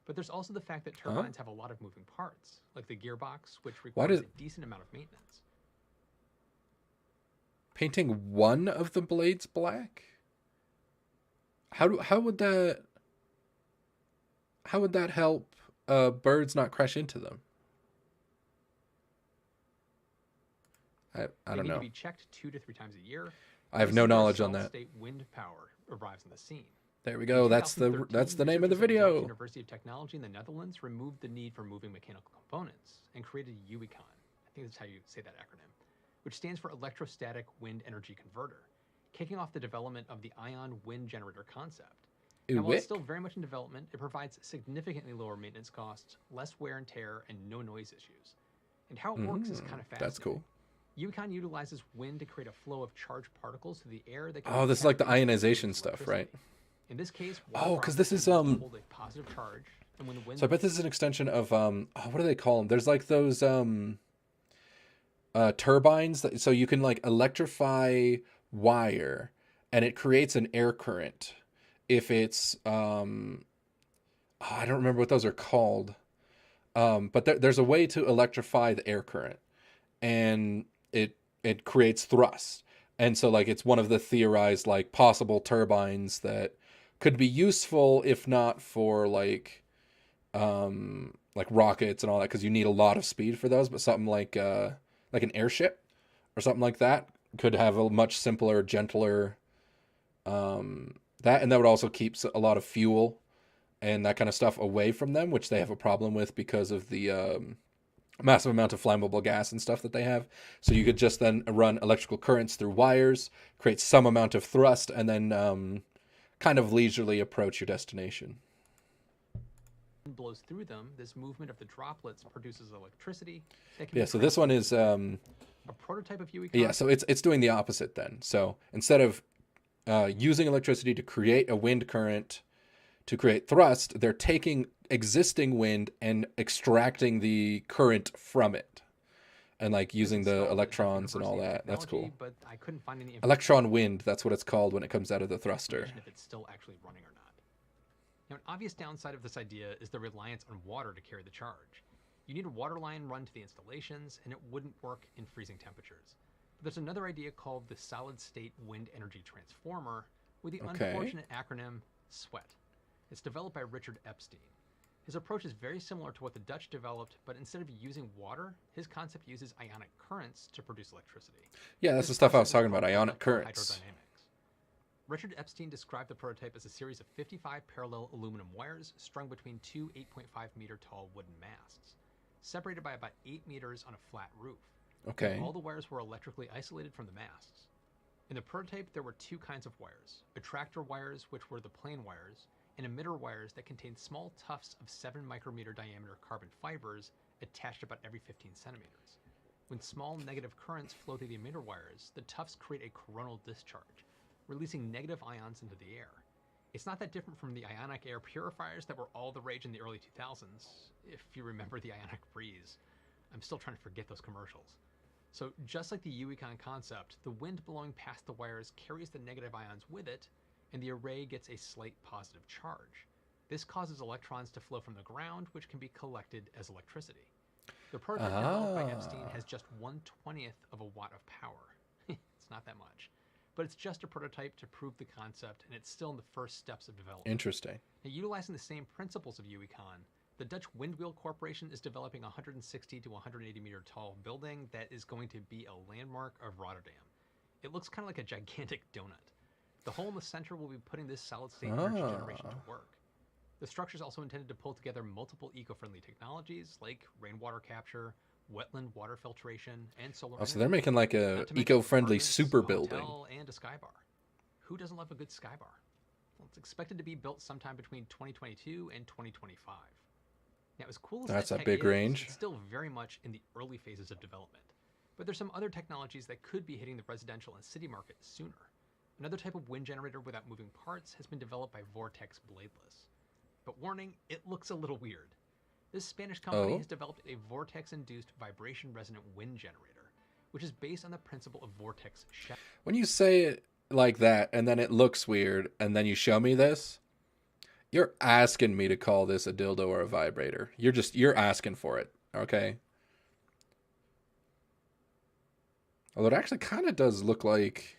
But there's also the fact that turbines have a lot of moving parts, like the gearbox, which requires a decent amount of maintenance. Painting one of the blades black? How would that help birds not crash into them? I don't know. They need to be checked 2 to 3 times a year. I have no knowledge on that. State wind power arrives on the scene. There we go. That's the name of the video. University of Technology in the Netherlands removed the need for moving mechanical components and created UECON. I think that's how you say that acronym, which stands for Electrostatic Wind Energy Converter, kicking off the development of the ion wind generator concept. And while it's still very much in development, it provides significantly lower maintenance costs, less wear and tear, and no noise issues. And how it works is kind of fascinating. That's cool. UECON utilizes wind to create a flow of charged particles through the air that this is like the ionization stuff, right? In this case, because this is hold a positive charge, and when the wind so I bet this is an extension of what do they call them? There's like those turbines so you can like electrify wire and it creates an air current if it's I don't remember what those are called, but there's a way to electrify the air current and it creates thrust. And so like it's one of the theorized like possible turbines that could be useful if not for like rockets and all that, because you need a lot of speed for those, but something like an airship or something like that could have a much simpler, gentler and that would also keep a lot of fuel and that kind of stuff away from them, which they have a problem with because of the massive amount of flammable gas and stuff that they have. So you could just then run electrical currents through wires, create some amount of thrust, and then kind of leisurely approach your destination. Blows through them, this movement of the droplets produces electricity. So this one is a prototype of UECON. Yeah, so it's doing the opposite then. So instead of using electricity to create a wind current to create thrust, they're taking existing wind and extracting the current from it, and like using the electrons and all that. That's cool. But I couldn't find any electron wind. That's what it's called when it comes out of the thruster. If it's still actually running or not. Now, an obvious downside of this idea is the reliance on water to carry the charge. You need a water line run to the installations, and it wouldn't work in freezing temperatures. But there's another idea called the solid-state wind energy transformer, with the unfortunate acronym SWET. It's developed by Richard Epstein. His approach is very similar to what the Dutch developed, but instead of using water, his concept uses ionic currents to produce electricity. Yeah, that's the stuff I was talking about, ionic currents. Hydrodynamics. Richard Epstein described the prototype as a series of 55 parallel aluminum wires strung between two 8.5 meter tall wooden masts, separated by about 8 meters on a flat roof. Okay. All the wires were electrically isolated from the masts. In the prototype, there were two kinds of wires: attractor wires, which were the plain wires, and emitter wires that contained small tufts of 7 micrometer diameter carbon fibers attached about every 15 centimeters. When small negative currents flow through the emitter wires, the tufts create a coronal discharge, releasing negative ions into the air. It's not that different from the ionic air purifiers that were all the rage in the early 2000s, if you remember the ionic breeze. I'm still trying to forget those commercials. So just like the UECon concept, the wind blowing past the wires carries the negative ions with it, and the array gets a slight positive charge. This causes electrons to flow from the ground, which can be collected as electricity. The prototype developed by Epstein has just 1/20th of a watt of power. It's not that much. But it's just a prototype to prove the concept, and it's still in the first steps of development. Interesting. Now, utilizing the same principles of UECon, the Dutch Windwheel Corporation is developing a 160 to 180 meter tall building that is going to be a landmark of Rotterdam. It looks kind of like a gigantic donut. The hole in the center will be putting this solid-state energy generation to work. The structure is also intended to pull together multiple eco-friendly technologies like rainwater capture, wetland water filtration, and solar energy. So they're making like a eco-friendly super building. And a sky bar. Who doesn't love a good sky bar? Well, it's expected to be built sometime between 2022 and 2025. Now, as cool as that's a tech big is, range. It's still very much in the early phases of development. But there's some other technologies that could be hitting the residential and city market sooner. Another type of wind generator without moving parts has been developed by Vortex Bladeless. But warning, it looks a little weird. This Spanish company has developed a vortex-induced vibration-resonant wind generator, which is based on the principle of vortex shedding. When you say it like that, and then it looks weird, and then you show me this, you're asking me to call this a dildo or a vibrator. You're asking for it, okay? Although it actually kind of does look like...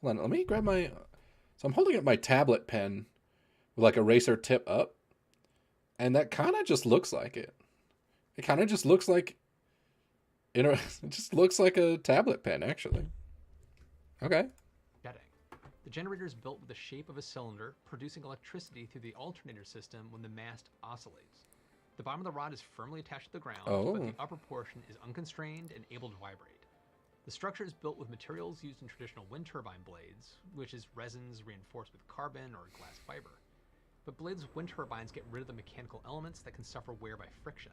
Hold on, let me grab my... So I'm holding up my tablet pen with like a eraser tip up. And that kind of just looks like it. It kind of just looks like... it just looks like a tablet pen, actually. Okay. The generator is built with the shape of a cylinder, producing electricity through the alternator system when the mast oscillates. The bottom of the rod is firmly attached to the ground, but the upper portion is unconstrained and able to vibrate. The structure is built with materials used in traditional wind turbine blades, which is resins reinforced with carbon or glass fiber. But blades with wind turbines get rid of the mechanical elements that can suffer wear by friction.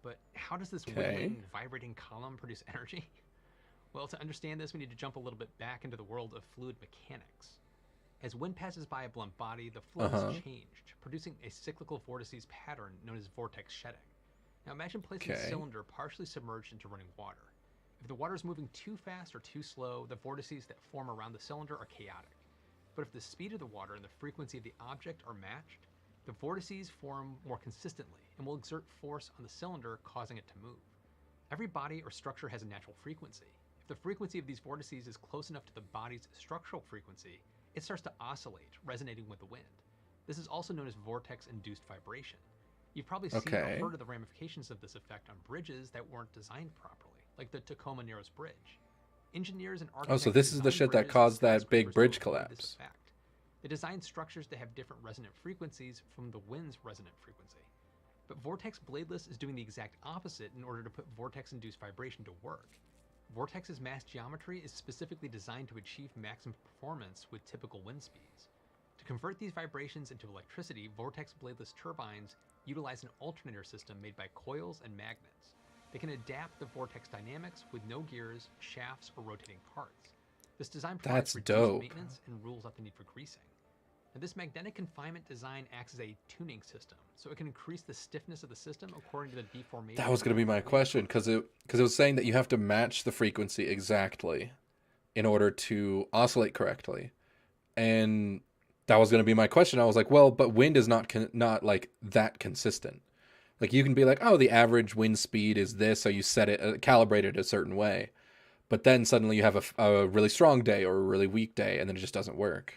But how does this wiggling, vibrating column produce energy? Well, to understand this, we need to jump a little bit back into the world of fluid mechanics. As wind passes by a blunt body, the flow is changed, producing a cyclical vortices pattern known as vortex shedding. Now imagine placing a cylinder partially submerged into running water. If the water is moving too fast or too slow, the vortices that form around the cylinder are chaotic. But if the speed of the water and the frequency of the object are matched, the vortices form more consistently and will exert force on the cylinder, causing it to move. Every body or structure has a natural frequency. If the frequency of these vortices is close enough to the body's structural frequency, it starts to oscillate, resonating with the wind. This is also known as vortex-induced vibration. You've probably seen or heard of the ramifications of this effect on bridges that weren't designed properly, like the Tacoma Narrows Bridge. Engineers and architects so this is the shit that caused that big bridge collapse. They designed structures to have different resonant frequencies from the wind's resonant frequency. But Vortex Bladeless is doing the exact opposite in order to put vortex-induced vibration to work. Vortex's mass geometry is specifically designed to achieve maximum performance with typical wind speeds. To convert these vibrations into electricity, Vortex Bladeless turbines utilize an alternator system made by coils and magnets. They can adapt the vortex dynamics with no gears, shafts, or rotating parts. This design provides reduced maintenance and rules out the need for greasing. Now, this magnetic confinement design acts as a tuning system, so it can increase the stiffness of the system according to the deformation. That was going to be my question, because it was saying that you have to match the frequency exactly in order to oscillate correctly. And that was going to be my question. I was like, well, but wind is not like that consistent. Like you can be like, oh, the average wind speed is this, so you set it, calibrate it a certain way. But then suddenly you have a really strong day or a really weak day, and then it just doesn't work.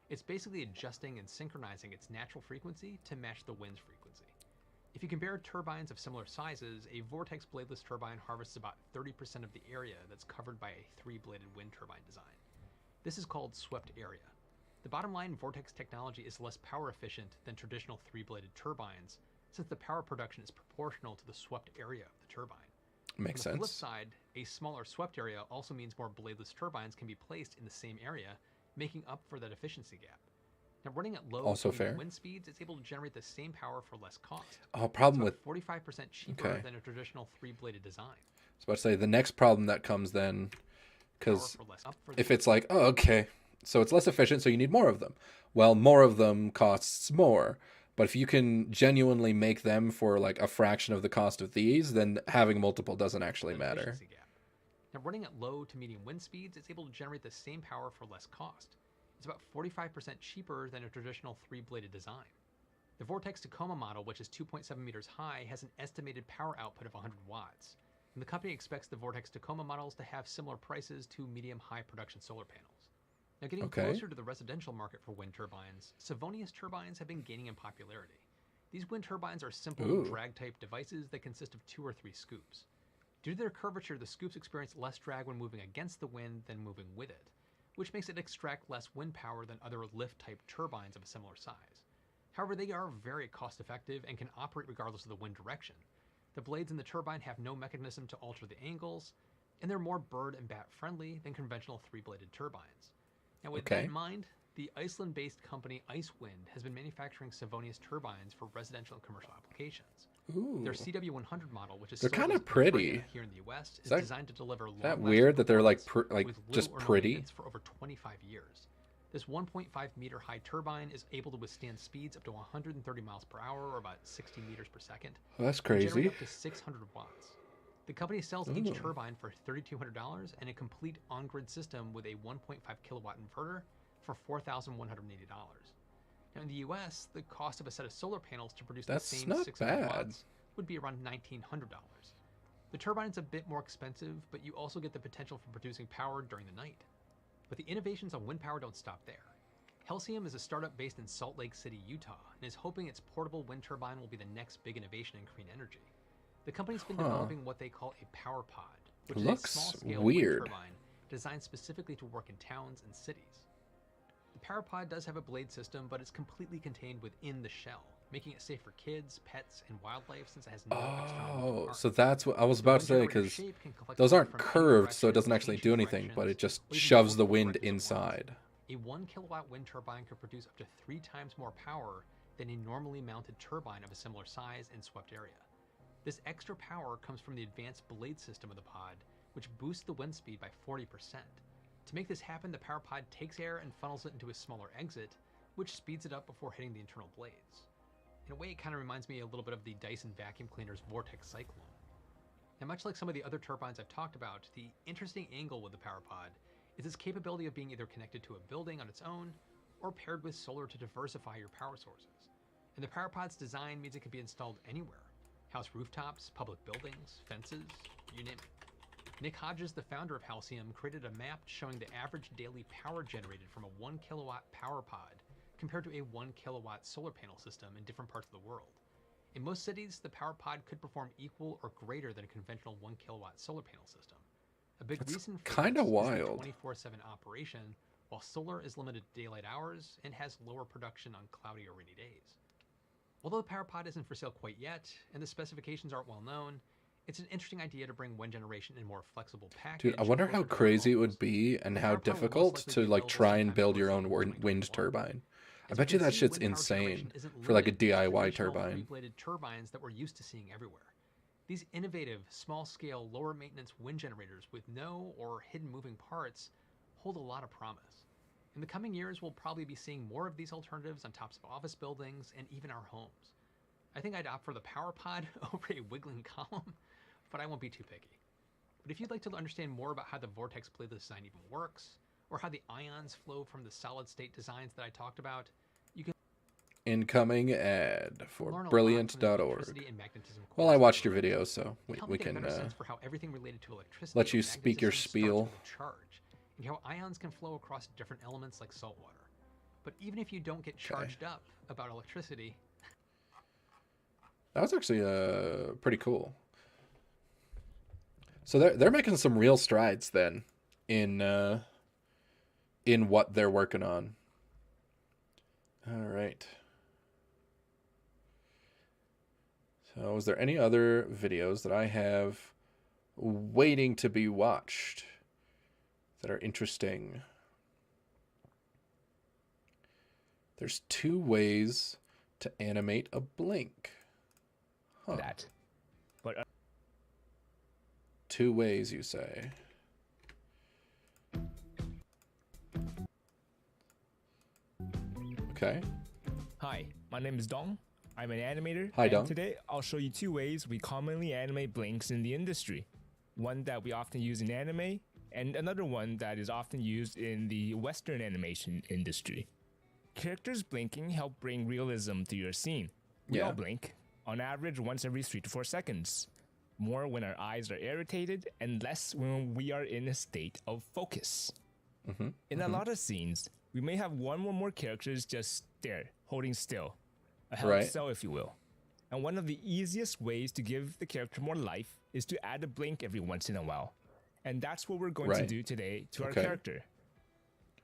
It's basically adjusting and synchronizing its natural frequency to match the wind's frequency. If you compare turbines of similar sizes, a vortex bladeless turbine harvests about 30% of the area that's covered by a 3-bladed wind turbine design. This is called swept area. The bottom line, vortex technology is less power efficient than traditional 3-bladed turbines, since the power production is proportional to the swept area of the turbine. Makes On the sense. flip side, a smaller swept area also means more bladeless turbines can be placed in the same area, making up for that efficiency gap. Now, running at low Also fair. wind speeds, it's able to generate the same power for less cost. Oh, problem It's with about 45% cheaper than a traditional 3-bladed design. I was about to say the next problem that comes then, because if it's like, oh, okay, so it's less efficient, so you need more of them. Well, more of them costs more. But if you can genuinely make them for like a fraction of the cost of these, then having multiple doesn't actually matter. Now, running at low to medium wind speeds, it's able to generate the same power for less cost. It's about 45% cheaper than a traditional 3-bladed design. The Vortex Tacoma model, which is 2.7 meters high, has an estimated power output of 100 watts. And the company expects the Vortex Tacoma models to have similar prices to medium-high production solar panels. Now, getting closer to the residential market for wind turbines, Savonius turbines have been gaining in popularity. These wind turbines are simple drag-type devices that consist of 2 or 3 scoops. Due to their curvature, the scoops experience less drag when moving against the wind than moving with it, which makes it extract less wind power than other lift-type turbines of a similar size. However, they are very cost-effective and can operate regardless of the wind direction. The blades in the turbine have no mechanism to alter the angles, and they're more bird and bat friendly than conventional 3-bladed turbines. Now, with that in mind, the Iceland-based company Icewind has been manufacturing Savonius turbines for residential and commercial applications. Their CW100 model, which is they're kind of pretty here in the US, is that, designed to deliver is that weird that they're like with just little or no pretty? maintenance for over 25 years. This 1.5 meter high turbine is able to withstand speeds up to 130 miles per hour or about 60 meters per second. Oh, that's and crazy. generate up to 600 watts. The company sells each turbine for $3,200 and a complete on-grid system with a 1.5 kilowatt inverter for $4,180. Now in the US, the cost of a set of solar panels to produce the same 600 watts would be around $1,900. The turbine's a bit more expensive, but you also get the potential for producing power during the night. But the innovations on wind power don't stop there. Halcyon is a startup based in Salt Lake City, Utah, and is hoping its portable wind turbine will be the next big innovation in clean energy. The company's been developing what they call a power pod, which is a small-scale wind turbine designed specifically to work in towns and cities. The power pod does have a blade system, but it's completely contained within the shell, making it safe for kids, pets, and wildlife since it has no external parts. So that's what I was about to say, because those aren't curved, so it doesn't actually do anything, but it just shoves the wind inside. A 1 kilowatt wind turbine could produce up to 3 times more power than a normally mounted turbine of a similar size and swept area. This extra power comes from the advanced blade system of the pod, which boosts the wind speed by 40%. To make this happen, the power pod takes air and funnels it into a smaller exit, which speeds it up before hitting the internal blades. In a way, it kind of reminds me a little bit of the Dyson vacuum cleaner's Vortex Cyclone. Now, much like some of the other turbines I've talked about, the interesting angle with the power pod is its capability of being either connected to a building on its own or paired with solar to diversify your power sources. And the power pod's design means it can be installed anywhere. House rooftops, public buildings, fences, you name it. Nick Hodges, the founder of Halcyon, created a map showing the average daily power generated from a 1 kilowatt power pod compared to a 1 kilowatt solar panel system in different parts of the world. In most cities, the power pod could perform equal or greater than a conventional 1 kilowatt solar panel system. A big reason for kind of this wild. is the 24/7 operation, while solar is limited to daylight hours and has lower production on cloudy or rainy days. Although the power pod isn't for sale quite yet, and the specifications aren't well known, it's an interesting idea to bring wind generation in a more flexible package. Dude, I wonder how crazy it would be and how difficult to like try and build your own wind turbine. I bet you that shit's insane for like a DIY turbine. Three-bladed turbines that we're used to seeing everywhere. These innovative, small-scale, lower-maintenance wind generators with no or hidden moving parts hold a lot of promise. In the coming years, we'll probably be seeing more of these alternatives on tops of office buildings and even our homes. I think I'd opt for the power pod over a wiggling column, but I won't be too picky. But if you'd like to understand more about how the Vortex bladeless design even works, or how the ions flow from the solid-state designs that I talked about, you can Incoming ad for brilliant.org. Well, I watched your video, so we can let you speak your spiel. Charge, and how ions can flow across different elements like salt water. But even if you don't get charged up about electricity... That was actually pretty cool. So they're making some real strides then in what they're working on. All right. So is there any other videos that I have waiting to be watched that are interesting? There's 2 ways to animate a blink. Huh. But 2 ways, you say? Okay. Hi, my name is Dong. I'm an animator. Hi, Dong. Today, I'll show you 2 ways we commonly animate blinks in the industry. One that we often use in anime, and another one that is often used in the Western animation industry. Characters blinking help bring realism to your scene. We all blink, on average once every 3 to 4 seconds. More when our eyes are irritated, and less when we are in a state of focus. In a lot of scenes, we may have one or more characters just there, holding still. A held cell, if you will. And one of the easiest ways to give the character more life is to add a blink every once in a while. And that's what we're going to do today to our character.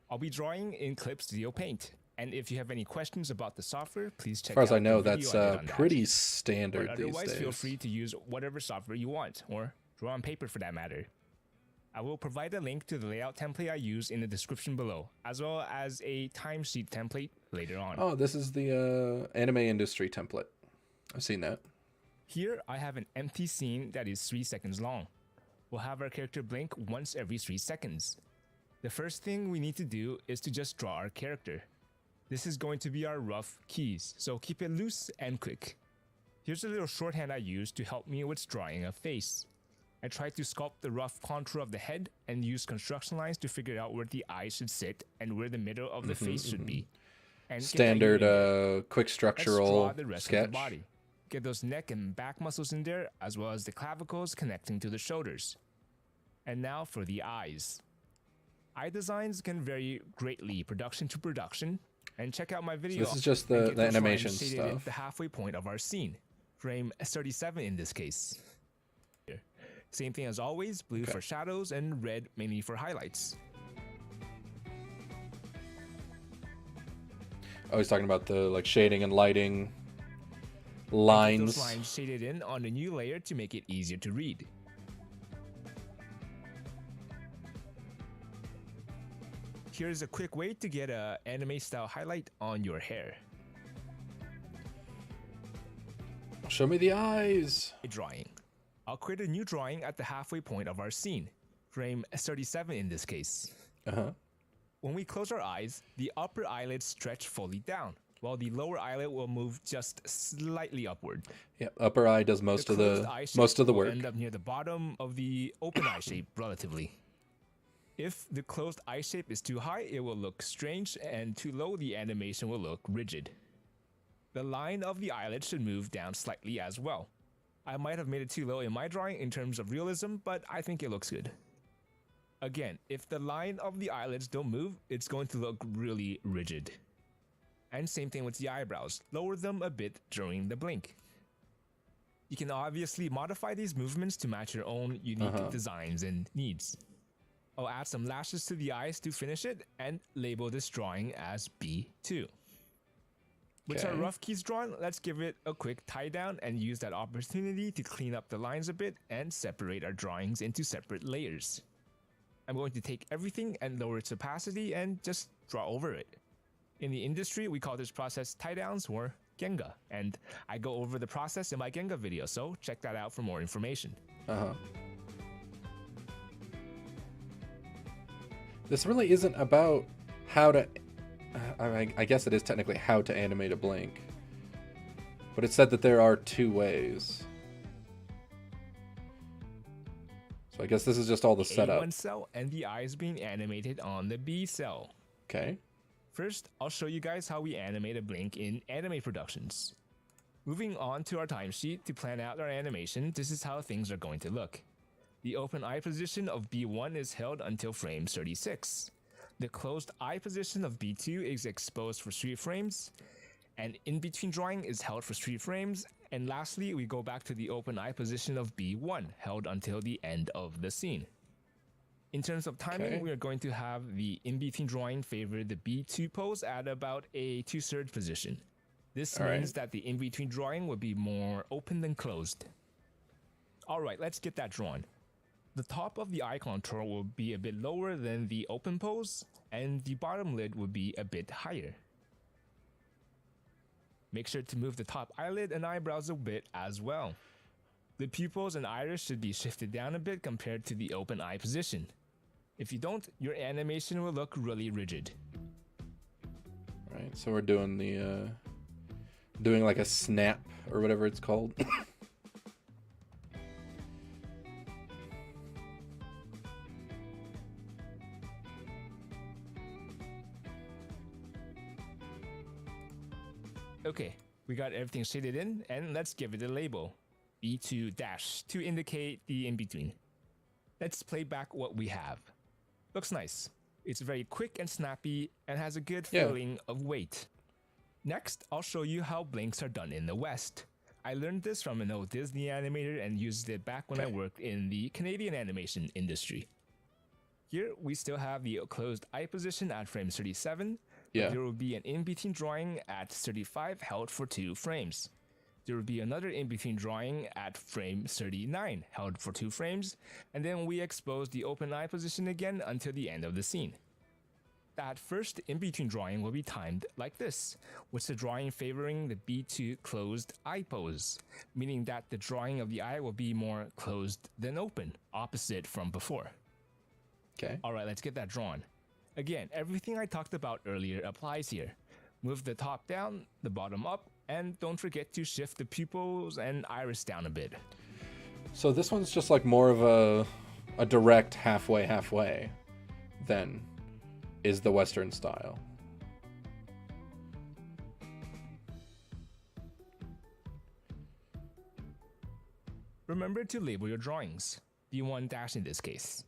I'll be drawing in Clip Studio Paint. And if you have any questions about the software, please check out the video I did on that. As far as I know, that's pretty standard these days. Otherwise, feel free to use whatever software you want, or draw on paper for that matter. I will provide a link to the layout template I use in the description below, as well as a timesheet template later on. Oh, this is the anime industry template. I've seen that. Here, I have an empty scene that is 3 seconds long. We'll have our character blink once every 3 seconds. The first thing we need to do is to just draw our character. This is going to be our rough keys, so keep it loose and quick. Here's a little shorthand I use to help me with drawing a face. I try to sculpt the rough contour of the head and use construction lines to figure out where the eyes should sit and where the middle of the face should be. And standard quick structural Let's draw the rest sketch. Of the body. Get those neck and back muscles in there, as well as the clavicles connecting to the shoulders. And now for the eyes. Eye designs can vary greatly production to production, and check out my video. So this is just the animation stuff. At the halfway point of our scene, frame 37 in this case. Same thing as always, blue for shadows and red mainly for highlights. Oh, he's talking about the shading and lighting lines. Those lines shaded in on a new layer to make it easier to read. Here's a quick way to get an anime style highlight on your hair. Show me the eyes. Drawing. I'll create a new drawing at the halfway point of our scene, frame 37 in this case. When we close our eyes, the upper eyelids stretch fully down, while the lower eyelid will move just slightly upward. Yeah, upper eye does most of the work. End up near the bottom of the open eye shape relatively. If the closed eye shape is too high, it will look strange, and too low, the animation will look rigid. The line of the eyelid should move down slightly as well. I might have made it too low in my drawing in terms of realism, but I think it looks good. Again, if the line of the eyelids don't move, it's going to look really rigid. And same thing with the eyebrows. Lower them a bit during the blink. You can obviously modify these movements to match your own unique designs and needs. I'll add some lashes to the eyes to finish it and label this drawing as B2. With our rough keys drawn, let's give it a quick tie down and use that opportunity to clean up the lines a bit and separate our drawings into separate layers. I'm going to take everything and lower its opacity and just draw over it. In the industry, we call this process tie downs or Genga, and I go over the process in my Genga video, so check that out for more information. This really isn't about how to... I guess it is technically how to animate a blink. But it said that there are 2 ways. So I guess this is just all the setup. A1 cell and the eyes being animated on the B cell. Okay. First, I'll show you guys how we animate a blink in anime productions. Moving on to our timesheet to plan out our animation, this is how things are going to look. The open eye position of B1 is held until frame 36. the closed eye position of B2 is exposed for 3 frames, and in-between drawing is held for 3 frames, and lastly, we go back to the open eye position of B1, held until the end of the scene. In terms of timing, we are going to have the in-between drawing favor the B2 pose at about a 2/3 position. This means that the in-between drawing would be more open than closed. Alright, let's get that drawn. The top of the eye contour will be a bit lower than the open pose, and the bottom lid will be a bit higher. Make sure to move the top eyelid and eyebrows a bit as well. The pupils and iris should be shifted down a bit compared to the open eye position. If you don't, your animation will look really rigid. Right, so we're doing the doing like a snap or whatever it's called. Okay, we got everything shaded in, and let's give it a label. B2- to indicate the in-between. Let's play back what we have. Looks nice. It's very quick and snappy, and has a good feeling of weight. Next, I'll show you how blinks are done in the West. I learned this from an old Disney animator and used it back when I worked in the Canadian animation industry. Here, we still have the closed eye position at frame 37, but there will be an in-between drawing at 35 held for 2 frames. There will be another in-between drawing at frame 39 held for 2 frames, and then we expose the open eye position again until the end of the scene. That first in-between drawing will be timed like this, with the drawing favoring the B2 closed eye pose, meaning that the drawing of the eye will be more closed than open, opposite from before. Okay. Alright, let's get that drawn. Again, everything I talked about earlier applies here. Move the top down, the bottom up, and don't forget to shift the pupils and iris down a bit. So this one's just like more of a direct halfway than is the Western style. Remember to label your drawings, B1- in this case.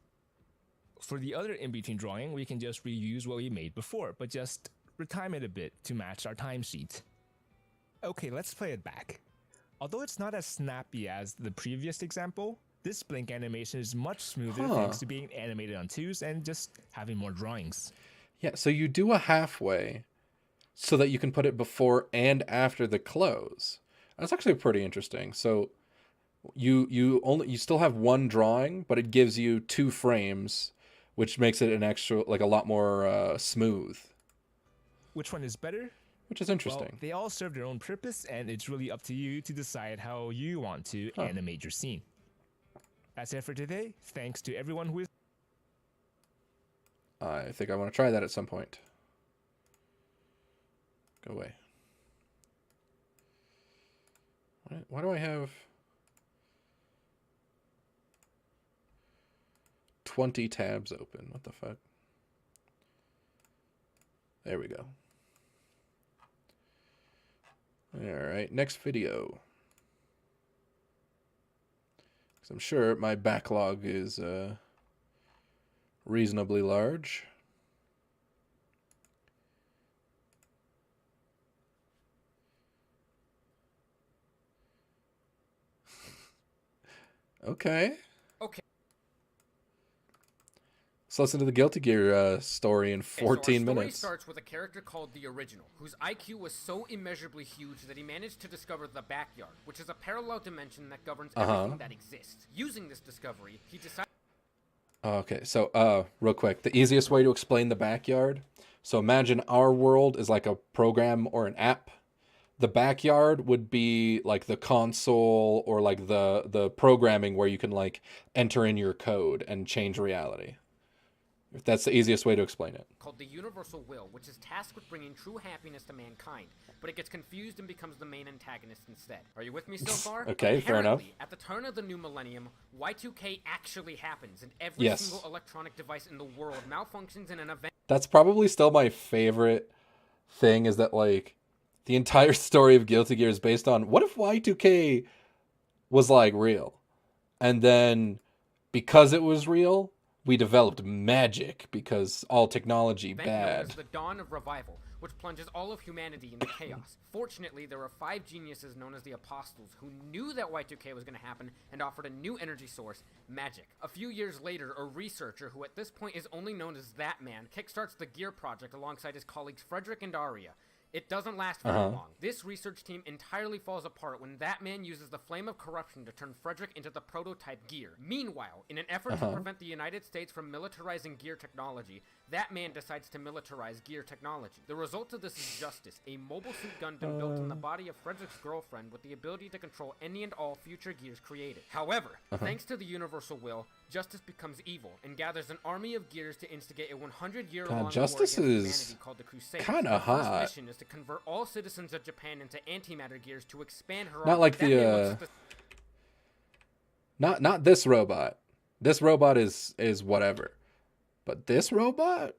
For the other in-between drawing, we can just reuse what we made before, but just retime it a bit to match our timesheet. Okay, let's play it back. Although it's not as snappy as the previous example, this blink animation is much smoother thanks to being animated on 2s and just having more drawings. Yeah, so you do a halfway so that you can put it before and after the close. That's actually pretty interesting. So you still have one drawing, but it gives you 2 frames, which makes it an extra, like a lot more smooth. Which one is better? Which is interesting. Well, they all serve their own purpose, and it's really up to you to decide how you want to animate your scene. That's it for today. Thanks to everyone who is... I think I want to try that at some point. Go away. Why do I have 20 tabs open? What the fuck? There we go. Alright, next video. Because I'm sure my backlog is reasonably large. Okay. Okay. Let's listen to the Guilty Gear story in 14 minutes. The story starts with a character called the Original, whose IQ was so immeasurably huge that he managed to discover the Backyard, which is a parallel dimension that governs everything that exists. Using this discovery, he decided... Okay, so real quick, the easiest way to explain the Backyard. So imagine our world is like a program or an app. The Backyard would be like the console or like the programming where you can like enter in your code and change reality. If that's the easiest way to explain it. Called the Universal Will, which is tasked with bringing true happiness to mankind, but it gets confused and becomes the main antagonist instead. Are you with me so far? Okay, fair enough. At the turn of the new millennium, Y2K actually happens, and every single electronic device in the world malfunctions in an event. That's probably still my favorite thing, is that like the entire story of Guilty Gear is based on what if Y2K was like real, and then because it was real, we developed magic because all technology Event known bad. as the Dawn of Revival, which plunges all of humanity into chaos. Fortunately, there were 5 geniuses known as the Apostles who knew that Y2K was going to happen and offered a new energy source, magic. A few years later, a researcher who at this point is only known as That Man kickstarts the Gear project alongside his colleagues Frederick and Aria. It doesn't last very long. This research team entirely falls apart when That Man uses the flame of corruption to turn Frederick into the prototype Gear. Meanwhile, in an effort to prevent the United States from militarizing Gear technology, That Man decides to militarize Gear technology. The result of this is Justice, a mobile suit Gundam built in the body of Frederick's girlfriend with the ability to control any and all future Gears created. However, thanks to the universal will, Justice becomes evil and gathers an army of Gears to instigate a 100-year-long war Justice against is humanity called the Crusades. kind of Her first hot. mission is to convert all citizens of Japan into antimatter Gears to expand her Not army. like That man looks at not this robot. This robot is whatever. But this robot?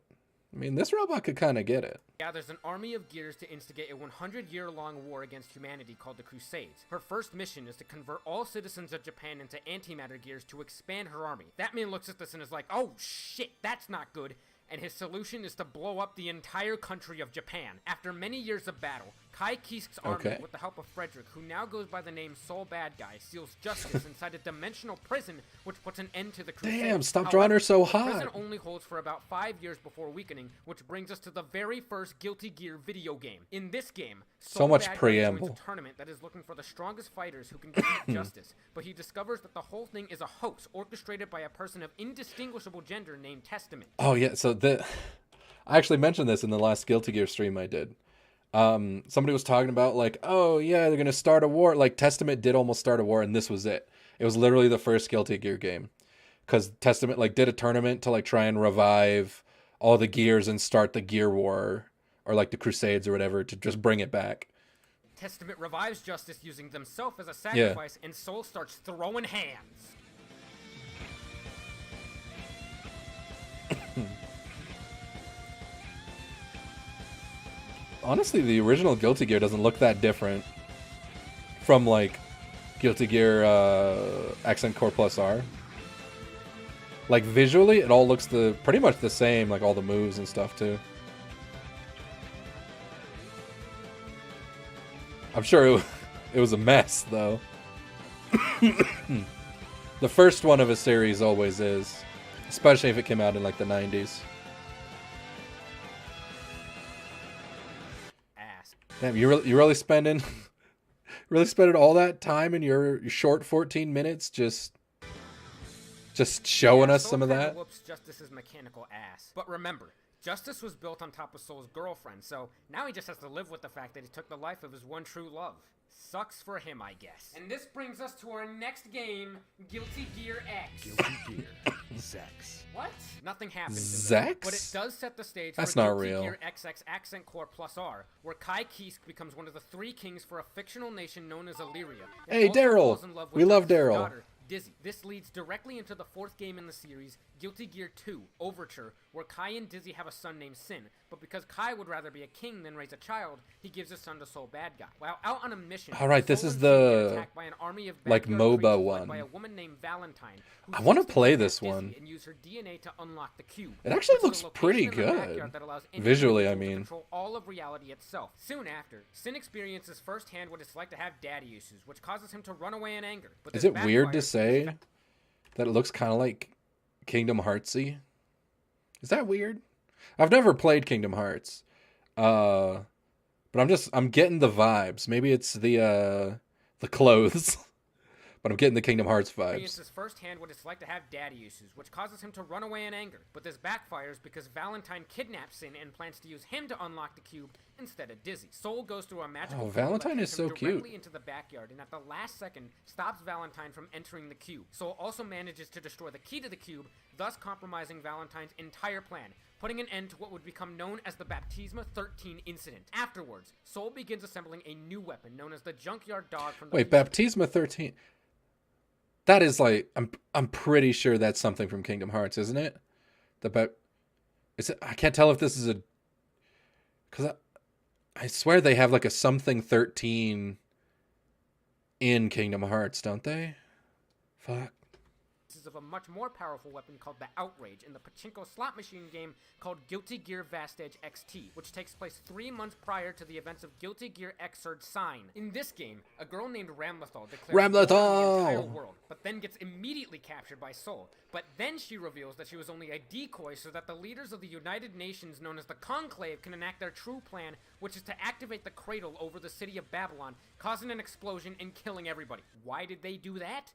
I mean, this robot could kind of get it. gathers an army of Gears to instigate a 100-year-long war against humanity called the Crusades. Her first mission is to convert all citizens of Japan into antimatter Gears to expand her army. That man looks at this and is like, oh shit, that's not good. And his solution is to blow up the entire country of Japan. After many years of battle, Kai Kisk's army, with the help of Frederick, who now goes by the name Soul Bad Guy, seals justice inside a dimensional prison, which puts an end to the Crusades. Damn, stop drawing her so The hot. prison only holds for about 5 years before weakening, which brings us to the very first Guilty Gear video game. In this game, Soul much Bad Guy preamble. joins a tournament that is looking for the strongest fighters who can defeat justice, but he discovers that the whole thing is a hoax orchestrated by a person of indistinguishable gender named Testament. Oh yeah, so I actually mentioned this in the last Guilty Gear stream I did. Somebody was talking about like, oh yeah, they're gonna start a war. Like Testament did almost start a war, and this was it. It was literally the first Guilty Gear game, because Testament like did a tournament to like try and revive all the gears and start the Gear War or like the Crusades or whatever to just bring it back. Testament revives justice using themselves as a sacrifice, and Soul starts throwing hands. Honestly, the original Guilty Gear doesn't look that different from like Guilty Gear Accent Core Plus R. Like visually, it all looks pretty much the same, like all the moves and stuff too. I'm sure it was a mess though. The first one of a series always is, especially if it came out in like the 90s. Damn, you really spending all that time in your short 14 minutes just showing us some of that? Whoops Justice's mechanical ass. But remember, Justice was built on top of Soul's girlfriend, so now he just has to live with the fact that he took the life of his one true love. Sucks for him, I guess. And this brings us to our next game, Guilty Gear X. Guilty Gear. Sex. What? Nothing happens. Zex? But it does set the stage That's for not Guilty real. Gear XX Accent Core Plus R, where Kai Kisk becomes one of the 3 kings for a fictional nation known as Illyria. And Hey, also Daryl. falls in love with We love Justice's Daryl. daughter, Dizzy. This leads directly into the 4th game in the series, Guilty Gear 2, Overture, where Kai and Dizzy have a son named Sin, but because Kai would rather be a king than raise a child, he gives his son to Soul Bad Guy. While out on a mission, Alright, this Soul is and Sin get the, attacked by an army of like, backyard MOBA creatures led one. by a woman named Valentine, who I wanna seeks to play kidnap this Dizzy one. and use her DNA to unlock the cube. It actually which is a looks location pretty in the good. backyard that allows any Visually, I individual to mean. control all of reality itself. Soon after, Sin experiences firsthand what it's like to have daddy issues, which causes him to run away in anger. But Is this it weird to backfires say that it looks kind of like Kingdom Heartsy? Is that weird? I've never played Kingdom Hearts, but I'm getting the vibes. Maybe it's the clothes, but I'm getting the Kingdom Hearts vibes. experiences firsthand what it's like to have daddy issues, which causes him to run away in anger. But this backfires because Valentine kidnaps Sin and plans to use him to unlock the cube instead of Dizzy. Soul goes through a magical Oh, portal that Valentine takes is him so cute. directly into the backyard, and at the last second stops Valentine from entering the cube. Soul also manages to destroy the key to the cube, thus compromising Valentine's entire plan, putting an end to what would become known as the Baptisma 13 incident. Afterwards, Soul begins assembling a new weapon known as the Junkyard Dog from the Wait, Baptisma 13. That is like I'm pretty sure that's something from Kingdom Hearts, isn't it? Is it? I can't tell if this is a, because I swear they have like a something 13 in Kingdom Hearts, don't they? Fuck. of a much more powerful weapon called the Outrage in the pachinko slot machine game called Guilty Gear Vast Edge XT, which takes place 3 months prior to the events of Guilty Gear Xrd Sign. In this game, a girl named Ramlethal declares war on the entire world, but then gets immediately captured by Soul. But then she reveals that she was only a decoy so that the leaders of the United Nations, known as the Conclave, can enact their true plan, which is to activate the cradle over the city of Babylon, causing an explosion and killing everybody. Why did they do that?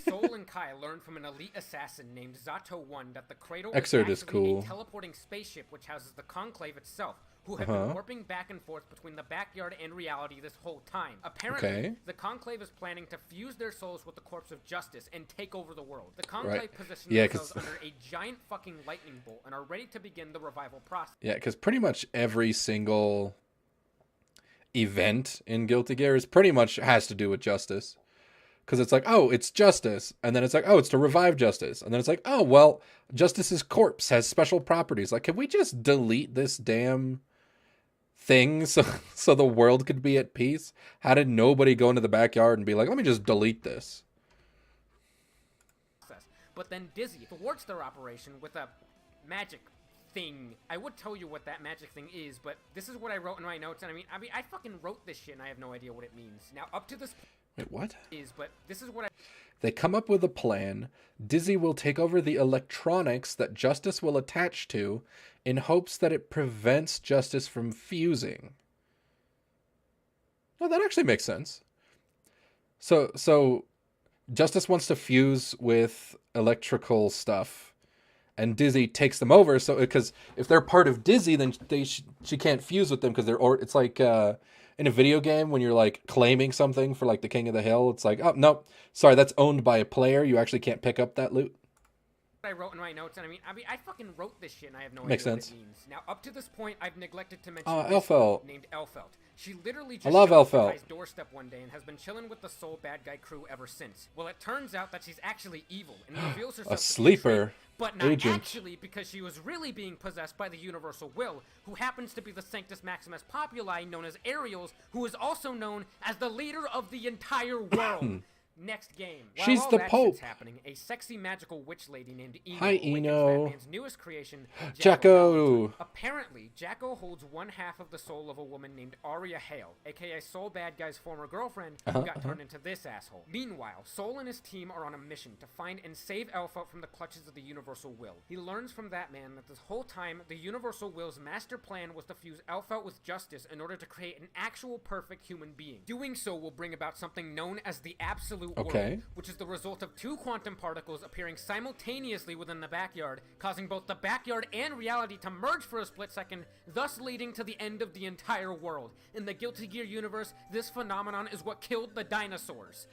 Soul and Kai learned from an elite assassin named Zato-1 that the cradle is actually a teleporting spaceship which houses the Conclave itself, who have been warping back and forth between the backyard and reality this whole time. Apparently, the Conclave is planning to fuse their souls with the corpse of Justice and take over the world. The Conclave position themselves under a giant fucking lightning bolt and are ready to begin the revival process. Yeah, because pretty much every single event in Guilty Gear is pretty much has to do with Justice. Because it's like, oh, it's Justice. And then it's like, oh, it's to revive Justice. And then it's like, oh, well, Justice's corpse has special properties. Like, can we just delete this damn thing so the world could be at peace? How did nobody go into the backyard and be like, let me just delete this? But then Dizzy thwarts their operation with a magic thing. I would tell you what that magic thing is, but this is what I wrote in my notes, and I mean I fucking wrote this shit and I have no idea what it means. Now up to this Wait, what? But this is what They come up with a plan. Dizzy will take over the electronics that Justice will attach to in hopes that it prevents Justice from fusing. Well, that actually makes sense. So Justice wants to fuse with electrical stuff, and Dizzy takes them over. So because if they're part of Dizzy, then she can't fuse with them because it's like in a video game when you're like claiming something for like the King of the Hill. It's like, oh no, sorry, that's owned by a player. You actually can't pick up that loot. I wrote in my notes, and I mean I fucking wrote this shit and I have no Makes idea sense. what it means. Now up to this point, I've neglected to mention Elfelt. named Elfelt. She literally just I love showed up Elfelt. at Kai's doorstep one day and has been chilling with the Soul bad guy crew ever since. Well, it turns out that she's actually evil and reveals herself A to be sleeper but not agent. actually, because she was really being possessed by the Universal Will, who happens to be the Sanctus Maximus Populi, known as Ariels, who is also known as the leader of the entire world. Next game. While She's all the that Pope. shit's happening, a sexy magical witch lady named Eno Hi, awakens Eno. Batman's newest creation, Jacko. Apparently, Jacko holds one half of the soul of a woman named Arya Hale, aka Soul Bad Guy's former girlfriend, who got turned into this asshole. Meanwhile, Soul and his team are on a mission to find and save Elfelt from the clutches of the Universal Will. He learns from that man that this whole time, the Universal Will's master plan was to fuse Elfelt with Justice in order to create an actual perfect human being. Doing so will bring about something known as the Absolute World, which is the result of two quantum particles appearing simultaneously within the backyard, causing both the backyard and reality to merge for a split second, thus leading to the end of the entire world. In the Guilty Gear universe, this phenomenon is what killed the dinosaurs.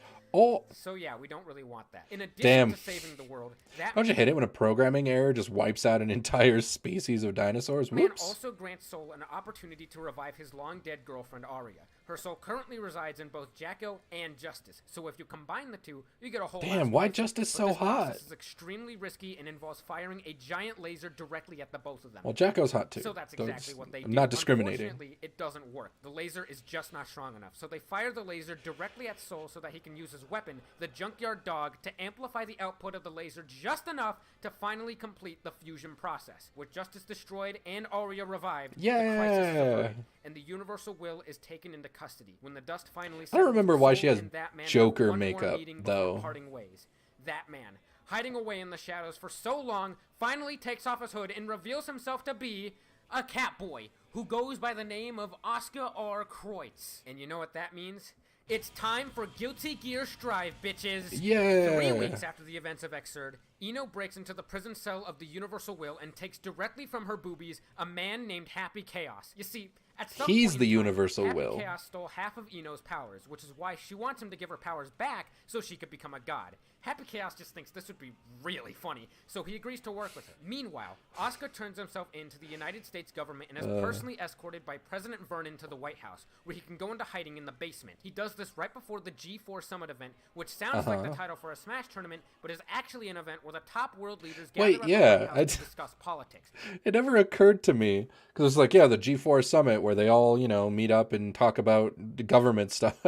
So yeah, we don't really want that. In addition to saving the world, Don't you hate it when a programming error just wipes out an entire species of dinosaurs? Man Whoops. also grants Soul an opportunity to revive his long-dead girlfriend Arya. Her soul currently resides in both Jacko and Justice, so if you combine the two, you get a whole Damn, why Justice so hot? This is extremely risky and involves firing a giant laser directly at the both of them. Well, Jacko's hot too. So that's exactly what they do. I'm not discriminating. Unfortunately, it doesn't work. The laser is just not strong enough, so they fire the laser directly at Soul so that he can use his weapon, the Junkyard Dog, to amplify the output of the laser just enough to finally complete the fusion process. With Justice destroyed and Arya revived, the crisis is averted, and the Universal Will is taken into custody. When the dust finally I don't remember why she has Batman Joker have one more makeup, meeting before though. parting ways. That man, hiding away in the shadows for so long, finally takes off his hood and reveals himself to be a Catboy who goes by the name of Oscar R. Kreutz. And you know what that means? It's time for Guilty Gear Strive, bitches! Yeah! 3 weeks after the events of Xrd, Eno breaks into the prison cell of the Universal Will and takes directly from her boobies a man named Happy Chaos. You see, at some He's point the in time, Universal Happy Will. Chaos stole half of Eno's powers, which is why she wants him to give her powers back so she could become a god. Happy Chaos just thinks this would be really funny, so he agrees to work with her. Meanwhile, Oscar turns himself in to the United States government and is personally escorted by President Vernon to the White House, where he can go into hiding in the basement. He does this right before the G4 Summit event, which sounds like the title for a Smash tournament, but is actually an event where the top world leaders gather at the White House to discuss politics. It never occurred to me, because it's like, yeah, the G4 Summit, where they all, meet up and talk about the government stuff.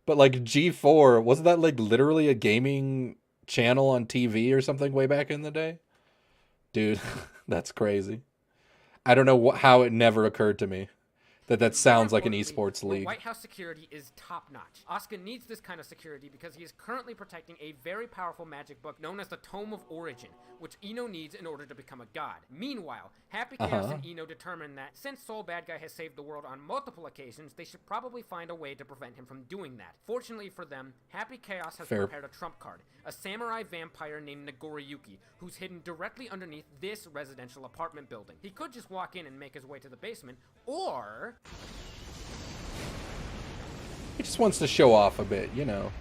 But But like G4, wasn't that like literally a gaming channel on TV or something way back in the day? Dude, that's crazy. I don't know how it never occurred to me that sounds like an esports league. White House security is top-notch. Asuka needs this kind of security because he is currently protecting a very powerful magic book known as the Tome of Origin, which Ino needs in order to become a god. Meanwhile, Happy Chaos and Ino determine that since Soul Bad Guy has saved the world on multiple occasions, they should probably find a way to prevent him from doing that. Fortunately for them, Happy Chaos has prepared a trump card, a samurai vampire named Nagoriyuki, who's hidden directly underneath this residential apartment building. He could just walk in and make his way to the basement, or he just wants to show off a bit, you know.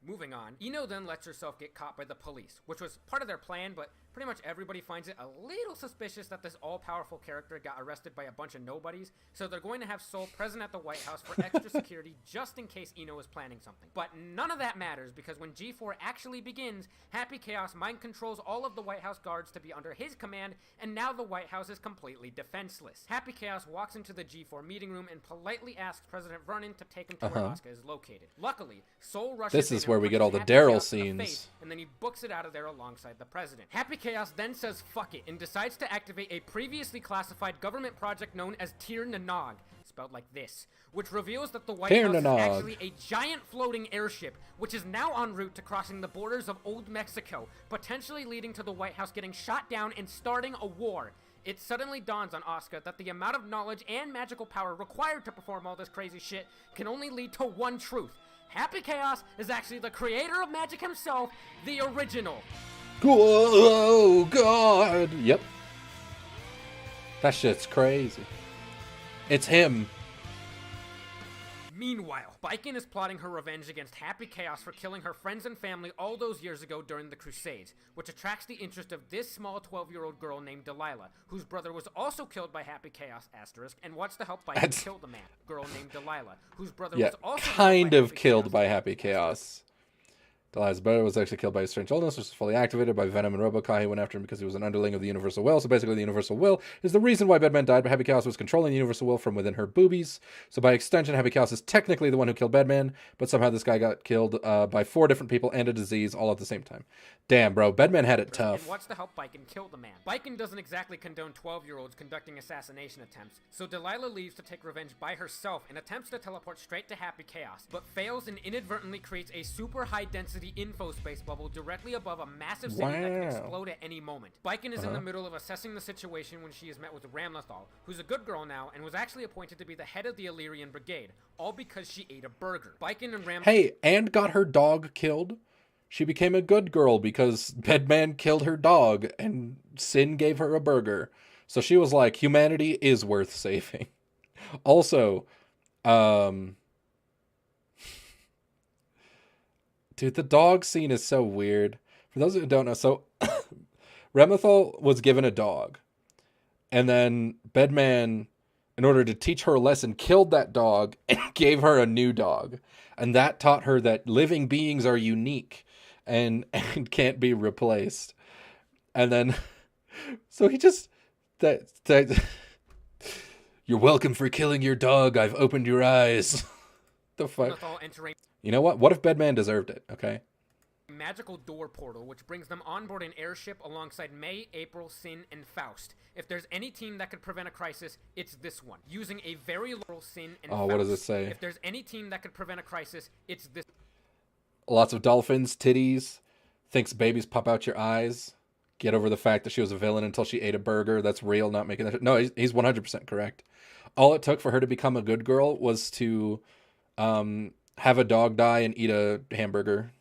Moving on, Ino then lets herself get caught by the police, which was part of their plan, but pretty much everybody finds it a little suspicious that this all-powerful character got arrested by a bunch of nobodies, so they're going to have Soul present at the White House for extra security just in case Ino is planning something. But none of that matters, because when G4 actually begins, Happy Chaos mind controls all of the White House guards to be under his command, and now the White House is completely defenseless. Happy Chaos walks into the G4 meeting room and politely asks President Vernon to take him to where Asuka is located. Luckily, Soul rushes This in is and where we get all the punches Daryl Happy Chaos in the scenes. face, and then he books it out of there alongside the president. Happy Chaos then says fuck it and decides to activate a previously classified government project known as Tir Nanog, spelled like this, which reveals that the White House is actually a giant floating airship, which is now en route to crossing the borders of Old Mexico, potentially leading to the White House getting shot down and starting a war. It suddenly dawns on Asuka that the amount of knowledge and magical power required to perform all this crazy shit can only lead to one truth. Happy Chaos is actually the creator of magic himself, the original. Oh, God. Yep. That shit's crazy. It's him. Meanwhile, Baiken is plotting her revenge against Happy Chaos for killing her friends and family all those years ago during the Crusades, which attracts the interest of this small 12-year-old girl named Delilah, whose brother was also killed by Happy Chaos, asterisk, and wants to help Baiken kill the man. Girl named Delilah, whose brother was also kind of killed by Happy Chaos. Delilah's brother was actually killed by a strange illness, which was fully activated by Venom and Robokai, who went after him because he was an underling of the Universal Will. So basically, the Universal Will is the reason why Bedman died, but Happy Chaos was controlling the Universal Will from within her boobies. So by extension, Happy Chaos is technically the one who killed Bedman, but somehow this guy got killed by 4 different people and a disease all at the same time. Damn, bro. Bedman had it tough. And wants to help Baiken kill the man. Baiken doesn't exactly condone 12-year-olds conducting assassination attempts, so Delilah leaves to take revenge by herself and attempts to teleport straight to Happy Chaos, but fails and inadvertently creates a super high-density info space bubble directly above a massive city that can explode at any moment. Baiken is in the middle of assessing the situation when she is met with Ramlethal, who's a good girl now and was actually appointed to be the head of the Illyrian Brigade, all because she ate a burger. Baiken and Ramlethal... Hey, and got her dog killed. She became a good girl because Bedman killed her dog and Sin gave her a burger. So she was like, humanity is worth saving. Also, dude, the dog scene is so weird. For those who don't know, so Ramlethal was given a dog. And then Bedman, in order to teach her a lesson, killed that dog and gave her a new dog. And that taught her that living beings are unique and can't be replaced. And then, so he just, you're welcome for killing your dog. I've opened your eyes. The fuck? You know what? What if Bedman deserved it? Okay. Magical door portal, which brings them on board an airship alongside May, April, Sin, and Faust. If there's any team that could prevent a crisis, it's this one. Using a very low Sin and Faust. What does it say? If there's any team that could prevent a crisis, it's this. Lots of dolphins, titties, thinks babies pop out your eyes. Get over the fact that she was a villain until she ate a burger. That's real, not making that. No, he's 100% correct. All it took for her to become a good girl was to have a dog die and eat a hamburger.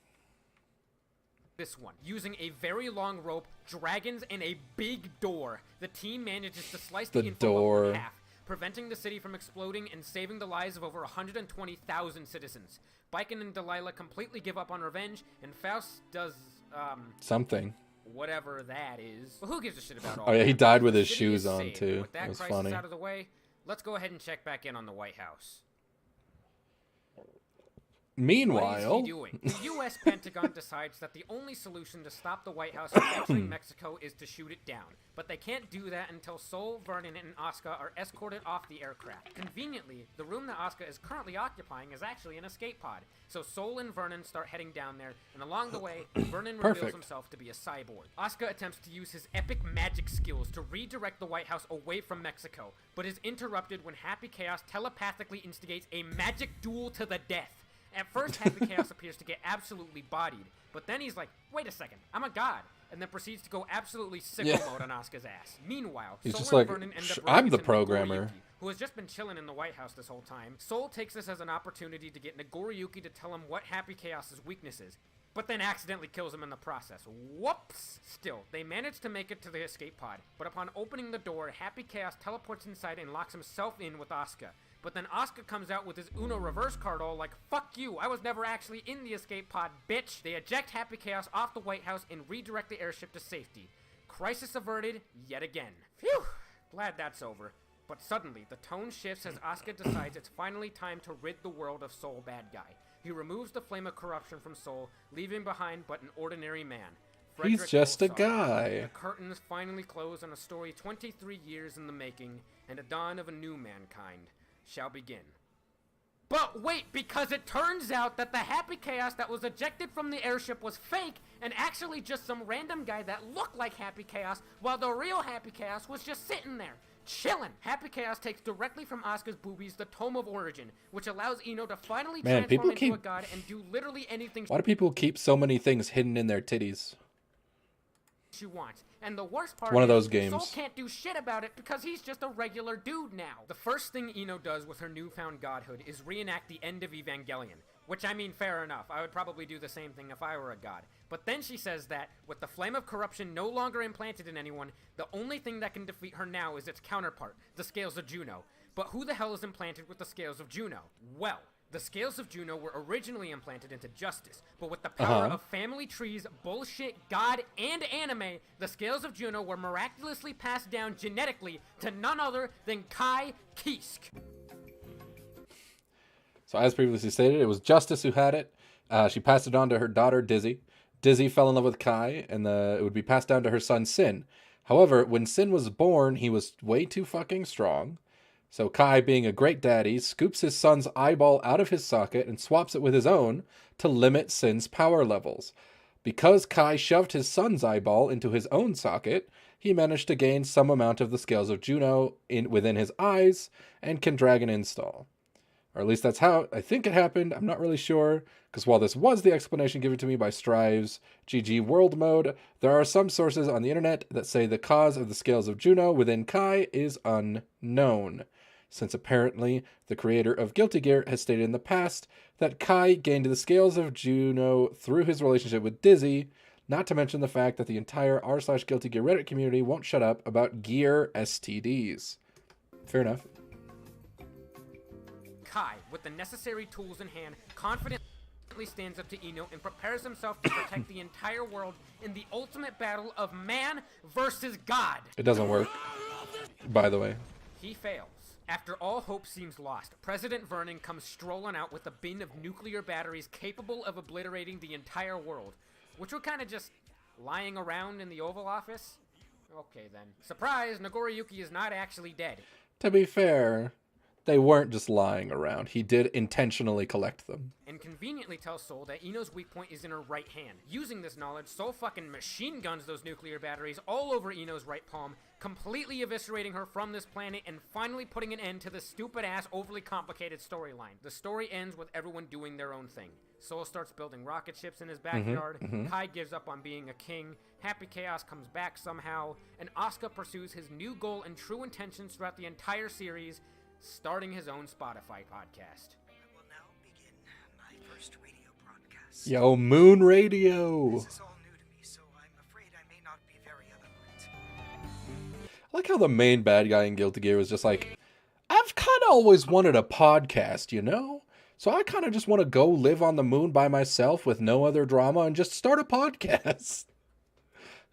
This one. Using a very long rope, dragons, and a big door, the team manages to slice the info in half, preventing the city from exploding and saving the lives of over 120,000 citizens. Baiken and Delilah completely give up on revenge, and Faust does, something. Whatever that is. Well, who gives a shit about all that? Oh yeah, he died with his shoes on, saved. too. With that was crisis funny. Out of the way, let's go ahead and check back in on the White House. Meanwhile, what is he doing? The U.S. Pentagon decides that the only solution to stop the White House from entering Mexico is to shoot it down. But they can't do that until Sol, Vernon, and Asuka are escorted off the aircraft. Conveniently, the room that Asuka is currently occupying is actually an escape pod. So Sol and Vernon start heading down there, and along the way, Vernon reveals himself to be a cyborg. Asuka attempts to use his epic magic skills to redirect the White House away from Mexico, but is interrupted when Happy Chaos telepathically instigates a magic duel to the death. At first, Happy Chaos appears to get absolutely bodied, but then he's like, wait a second, I'm a god, and then proceeds to go absolutely sicko mode on Asuka's ass. Meanwhile, he's Sol just and like, Vernon end up I'm the running into programmer. Nagoriyuki, who has just been chilling in the White House this whole time. Sol takes this as an opportunity to get Nagoriyuki to tell him what Happy Chaos's weakness is, but then accidentally kills him in the process. Whoops! Still, they manage to make it to the escape pod, but upon opening the door, Happy Chaos teleports inside and locks himself in with Asuka. But then Asuka comes out with his Uno reverse card all like, fuck you, I was never actually in the escape pod, bitch! They eject Happy Chaos off the White House and redirect the airship to safety. Crisis averted yet again. Phew! Glad that's over. But suddenly, the tone shifts as Asuka decides it's finally time to rid the world of Sol Bad Guy. He removes the flame of corruption from Sol, leaving behind but an ordinary man. He's just a guy. The curtains finally close on a story 23 years in the making, and a dawn of a new mankind shall begin. But wait, because it turns out that the Happy Chaos that was ejected from the airship was fake, and actually just some random guy that looked like Happy Chaos, while the real Happy Chaos was just sitting there, chillin'. Happy Chaos takes directly from Asuka's boobies the Tome of Origin, which allows Ino to finally transform into a god and do literally anything why do people keep so many things hidden in their titties? She wants. And the worst part One of those is games. Sol can't do shit about it because he's just a regular dude now. The first thing Ino does with her newfound godhood is reenact the end of Evangelion, which, I mean, fair enough. I would probably do the same thing if I were a god. But then she says that, with the flame of corruption no longer implanted in anyone, the only thing that can defeat her now is its counterpart, the Scales of Juno. But who the hell is implanted with the Scales of Juno? Well, the Scales of Juno were originally implanted into Justice, but with the power of family trees, bullshit, God, and anime, the Scales of Juno were miraculously passed down genetically to none other than Kai Kisk. So as previously stated, it was Justice who had it. She passed it on to her daughter, Dizzy. Dizzy fell in love with Kai, and it would be passed down to her son, Sin. However, when Sin was born, he was way too fucking strong. So Kai, being a great daddy, scoops his son's eyeball out of his socket and swaps it with his own to limit Sin's power levels. Because Kai shoved his son's eyeball into his own socket, he managed to gain some amount of the Scales of Juno within his eyes and can drag an install. Or at least that's how I think it happened. I'm not really sure, because while this was the explanation given to me by Strive's GG World Mode, there are some sources on the internet that say the cause of the Scales of Juno within Kai is unknown, since apparently the creator of Guilty Gear has stated in the past that Kai gained the Scales of Juno through his relationship with Dizzy, not to mention the fact that the entire r/Guilty Gear Reddit community won't shut up about gear STDs. Fair enough. Kai, with the necessary tools in hand, confidently stands up to Ino and prepares himself to protect the entire world in the ultimate battle of man versus God. It doesn't work, by the way. He fails. After all hope seems lost, President Vernon comes strolling out with a bin of nuclear batteries capable of obliterating the entire world, which were kind of just lying around in the Oval Office. Okay then. Surprise, Nagoriyuki is not actually dead. To be fair, they weren't just lying around. He did intentionally collect them. And conveniently tells Sol that Ino's weak point is in her right hand. Using this knowledge, Sol fucking machine guns those nuclear batteries all over Ino's right palm, completely eviscerating her from this planet and finally putting an end to this stupid-ass, overly complicated storyline. The story ends with everyone doing their own thing. Sol starts building rocket ships in his backyard, Kai gives up on being a king, Happy Chaos comes back somehow, and Asuka pursues his new goal and true intentions throughout the entire series, starting his own Spotify podcast. I will now begin my first radio broadcast. Yo, Moon Radio. This is all new to me, so I'm afraid I may not be very eloquent. I like how the main bad guy in Guilty Gear was just like, I've kind of always wanted a podcast, you know? So I kind of just want to go live on the moon by myself with no other drama and just start a podcast.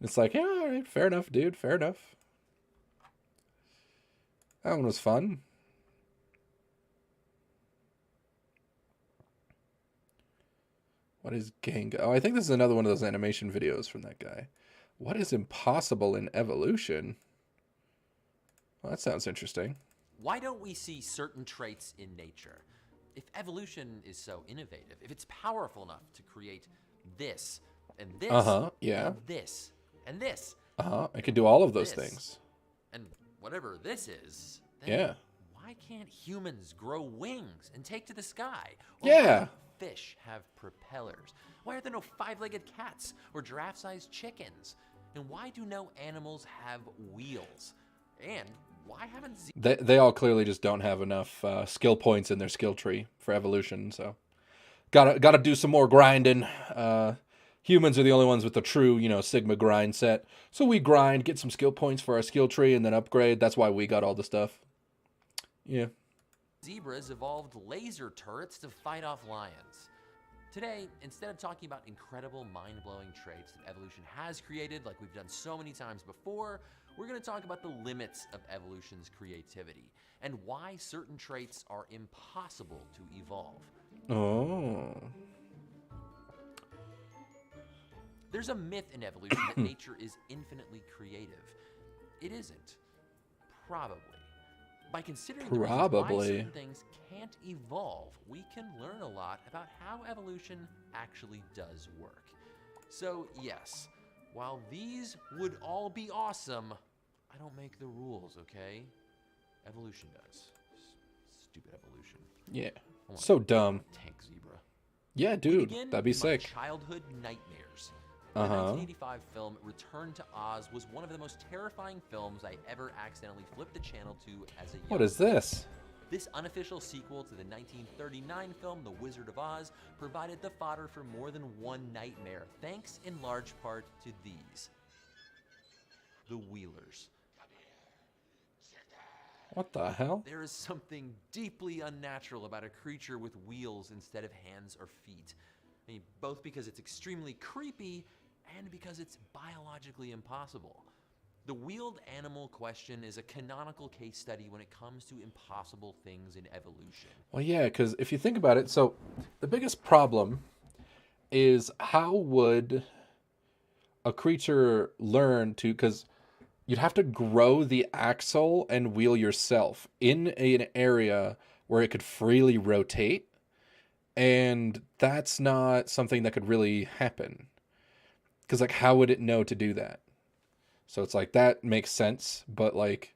It's like, yeah, all right, fair enough, dude, fair enough. That one was fun. What is gang? Oh, I think this is another one of those animation videos from that guy. What is impossible in evolution? Well, that sounds interesting. Why don't we see certain traits in nature? If evolution is so innovative, if it's powerful enough to create this and this yeah. and this and this. It can do all of those this, things. And whatever this is, then yeah. Why can't humans grow wings and take to the sky? Or yeah. Why do fish have propellers? Why are there no five-legged cats or giraffe-sized chickens? And why do no animals have wheels? And why haven't they all clearly just don't have enough skill points in their skill tree for evolution, so gotta do some more grinding. Humans are the only ones with the true, Sigma grind set. So we grind, get some skill points for our skill tree, and then upgrade. That's why we got all the stuff. Yeah. Zebras evolved laser turrets to fight off lions. Today, instead of talking about incredible, mind-blowing traits that evolution has created, like we've done so many times before, we're going to talk about the limits of evolution's creativity and why certain traits are impossible to evolve. Oh. There's a myth in evolution that nature is infinitely creative. It isn't. Probably. By considering the reasons why certain things can't evolve, we can learn a lot about how evolution actually does work. So yes, while these would all be awesome, I don't make the rules, okay? Evolution does. Stupid evolution. Yeah. So dumb. Tank zebra. Yeah, dude. That'd be sick. Childhood nightmares. The 1985 film Return to Oz was one of the most terrifying films I ever accidentally flipped the channel to as a young What is this? This unofficial sequel to the 1939 film The Wizard of Oz provided the fodder for more than one nightmare, thanks in large part to these. The Wheelers. What the hell? There is something deeply unnatural about a creature with wheels instead of hands or feet. I mean, both because it's extremely creepy and because it's biologically impossible. The wheeled animal question is a canonical case study when it comes to impossible things in evolution. Well, yeah, because if you think about it, so the biggest problem is how would a creature learn to, because you'd have to grow the axle and wheel yourself in an area where it could freely rotate, and that's not something that could really happen. Because, like, how would it know to do that? So it's like, that makes sense, but, like,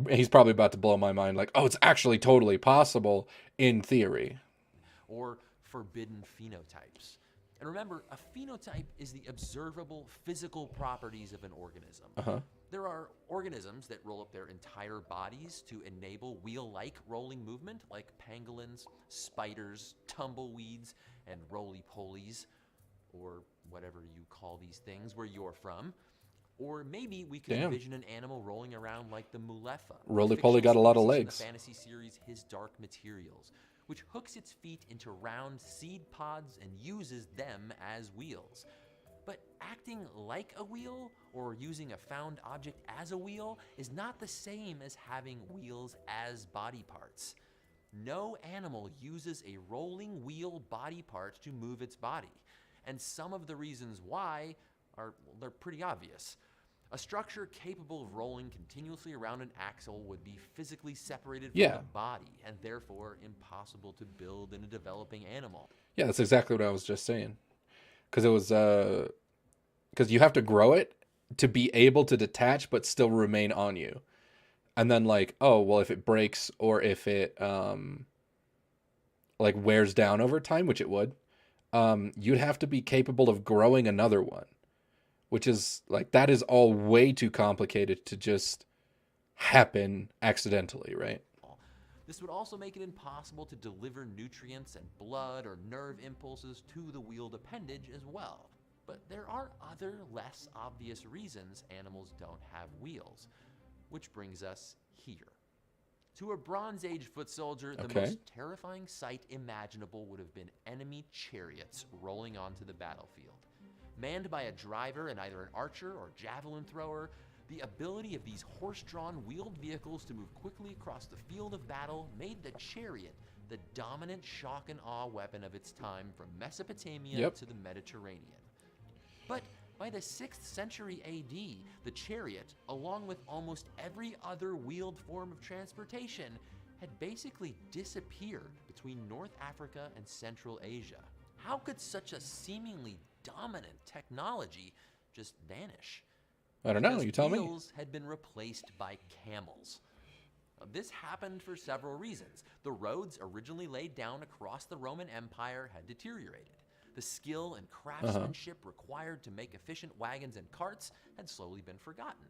he's probably about to blow my mind, like, oh, it's actually totally possible in theory. Or forbidden phenotypes. And remember, a phenotype is the observable physical properties of an organism. There are organisms that roll up their entire bodies to enable wheel-like rolling movement, like pangolins, spiders, tumbleweeds, and roly-polies, or whatever you call these things where you're from. Or maybe we could envision an animal rolling around like the Mulefa. Roly-poly got a lot of legs. In the fantasy series His Dark Materials, which hooks its feet into round seed pods and uses them as wheels. But acting like a wheel or using a found object as a wheel is not the same as having wheels as body parts. No animal uses a rolling wheel body part to move its body. And some of the reasons why they're pretty obvious. A structure capable of rolling continuously around an axle would be physically separated from the body and therefore impossible to build in a developing animal. Yeah, that's exactly what I was just saying. Because it was, because you have to grow it to be able to detach but still remain on you. And then, like, oh, well, if it breaks or if it, like, wears down over time, which it would, you'd have to be capable of growing another one. Which is, like, that is all way too complicated to just happen accidentally, right? This would also make it impossible to deliver nutrients and blood or nerve impulses to the wheeled appendage as well. But there are other less obvious reasons animals don't have wheels. Which brings us here. To a Bronze Age foot soldier, the most terrifying sight imaginable would have been enemy chariots rolling onto the battlefield. Manned by a driver and either an archer or javelin thrower, the ability of these horse-drawn wheeled vehicles to move quickly across the field of battle made the chariot the dominant shock and awe weapon of its time from Mesopotamia to the Mediterranean. But by the 6th century AD, the chariot, along with almost every other wheeled form of transportation, had basically disappeared between North Africa and Central Asia. How could such a seemingly dominant technology just vanish? I don't know, Because you tell me. wheels had been replaced by camels. This happened for several reasons. The roads originally laid down across the Roman Empire had deteriorated. The skill and craftsmanship required to make efficient wagons and carts had slowly been forgotten.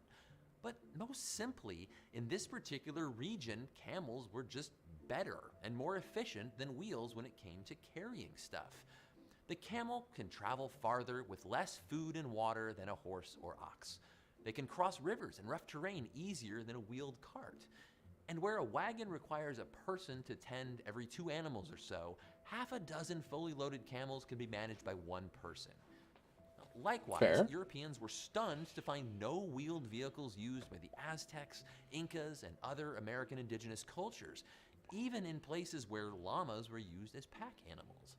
But most simply, in this particular region, camels were just better and more efficient than wheels when it came to carrying stuff. The camel can travel farther with less food and water than a horse or ox. They can cross rivers and rough terrain easier than a wheeled cart. And where a wagon requires a person to tend every 2 animals or so, half a dozen fully loaded camels can be managed by 1 person. Likewise, Europeans were stunned to find no wheeled vehicles used by the Aztecs, Incas, and other American indigenous cultures, even in places where llamas were used as pack animals.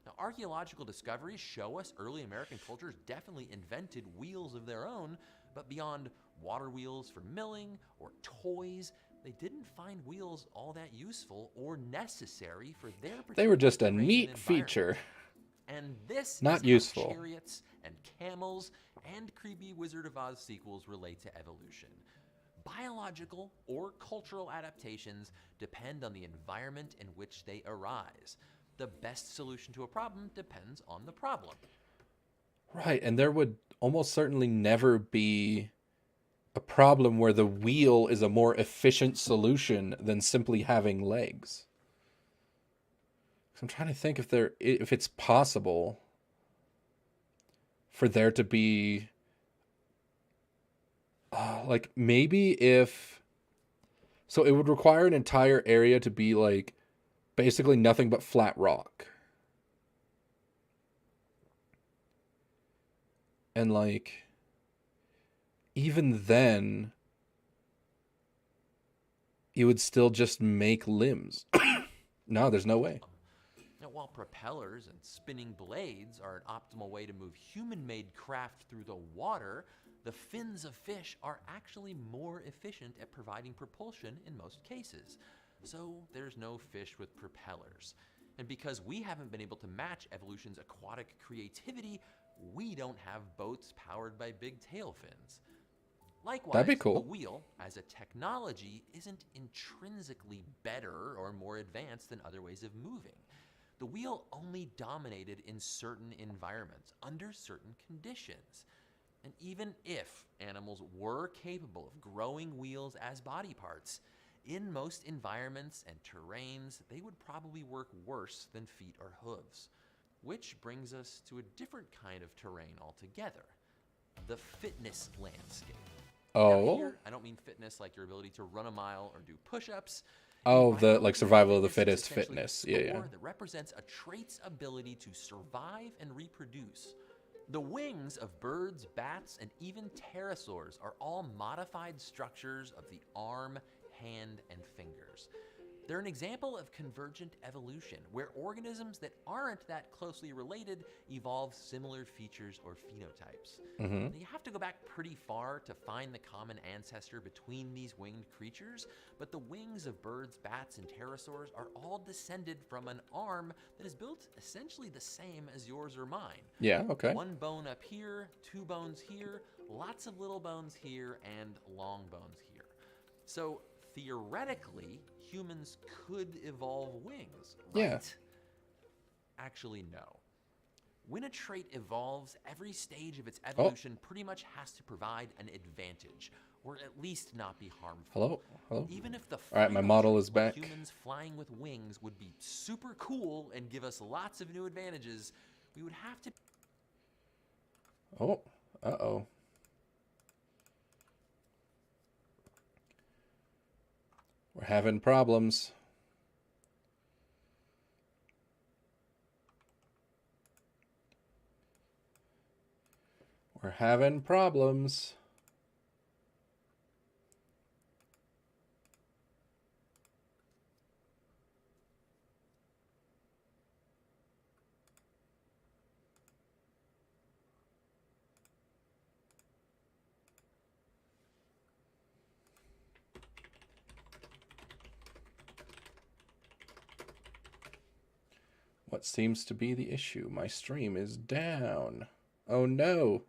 Now, archaeological discoveries show us early American cultures definitely invented wheels of their own, but beyond water wheels for milling or toys, they didn't find wheels all that useful or necessary for their particular They were just a terrain and neat environment. feature. And this Not is how useful. chariots and camels and creepy Wizard of Oz sequels relate to evolution. Biological or cultural adaptations depend on the environment in which they arise. The best solution to a problem depends on the problem. Right, and there would almost certainly never be a problem where the wheel is a more efficient solution than simply having legs. I'm trying to think if it's possible for there to be like maybe if so it would require an entire area to be like basically nothing but flat rock. And like even then you would still just make limbs. No, there's no way. Now, while propellers and spinning blades are an optimal way to move human-made craft through the water, the fins of fish are actually more efficient at providing propulsion in most cases. So there's no fish with propellers. And because we haven't been able to match evolution's aquatic creativity, we don't have boats powered by big tail fins. Likewise, That'd be cool. the wheel, as a technology, isn't intrinsically better or more advanced than other ways of moving. The wheel only dominated in certain environments, under certain conditions. And even if animals were capable of growing wheels as body parts, in most environments and terrains, they would probably work worse than feet or hooves. Which brings us to a different kind of terrain altogether, the fitness landscape. Oh. Now here, I don't mean fitness like your ability to run a mile or do push-ups. Oh, the like survival of the Fitness is fittest essentially fitness. a Yeah, yeah. score that represents a trait's ability to survive and reproduce. The wings of birds, bats, and even pterosaurs are all modified structures of the arm, hand, and fingers. They're an example of convergent evolution, where organisms that aren't that closely related evolve similar features or phenotypes. Mhm. You have to go back pretty far to find the common ancestor between these winged creatures, but the wings of birds, bats, and pterosaurs are all descended from an arm that is built essentially the same as yours or mine. Yeah, okay. 1 bone up here, 2 bones here, lots of little bones here, and long bones here. So theoretically, humans could evolve wings, right? Yeah. Actually, no. When a trait evolves, every stage of its evolution pretty much has to provide an advantage, or at least not be harmful. Hello? Hello? Even if the All right, my free model motion is of back. humans flying with wings would be super cool and give us lots of new advantages, we would have to... Oh, uh-oh. We're having problems. We're having problems. What seems to be the issue? My stream is down. Oh no.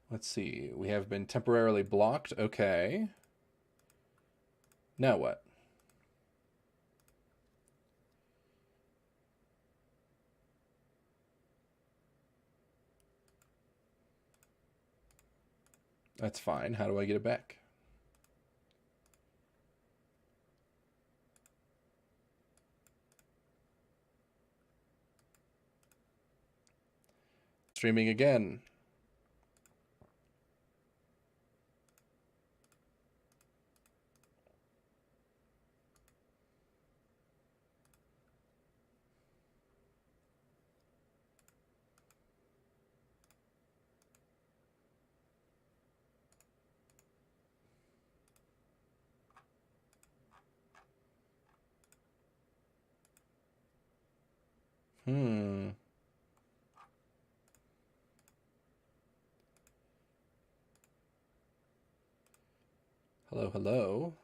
Let's see. We have been temporarily blocked. Okay. Now what? That's fine. How do I get it back? Streaming again. Hello, hello.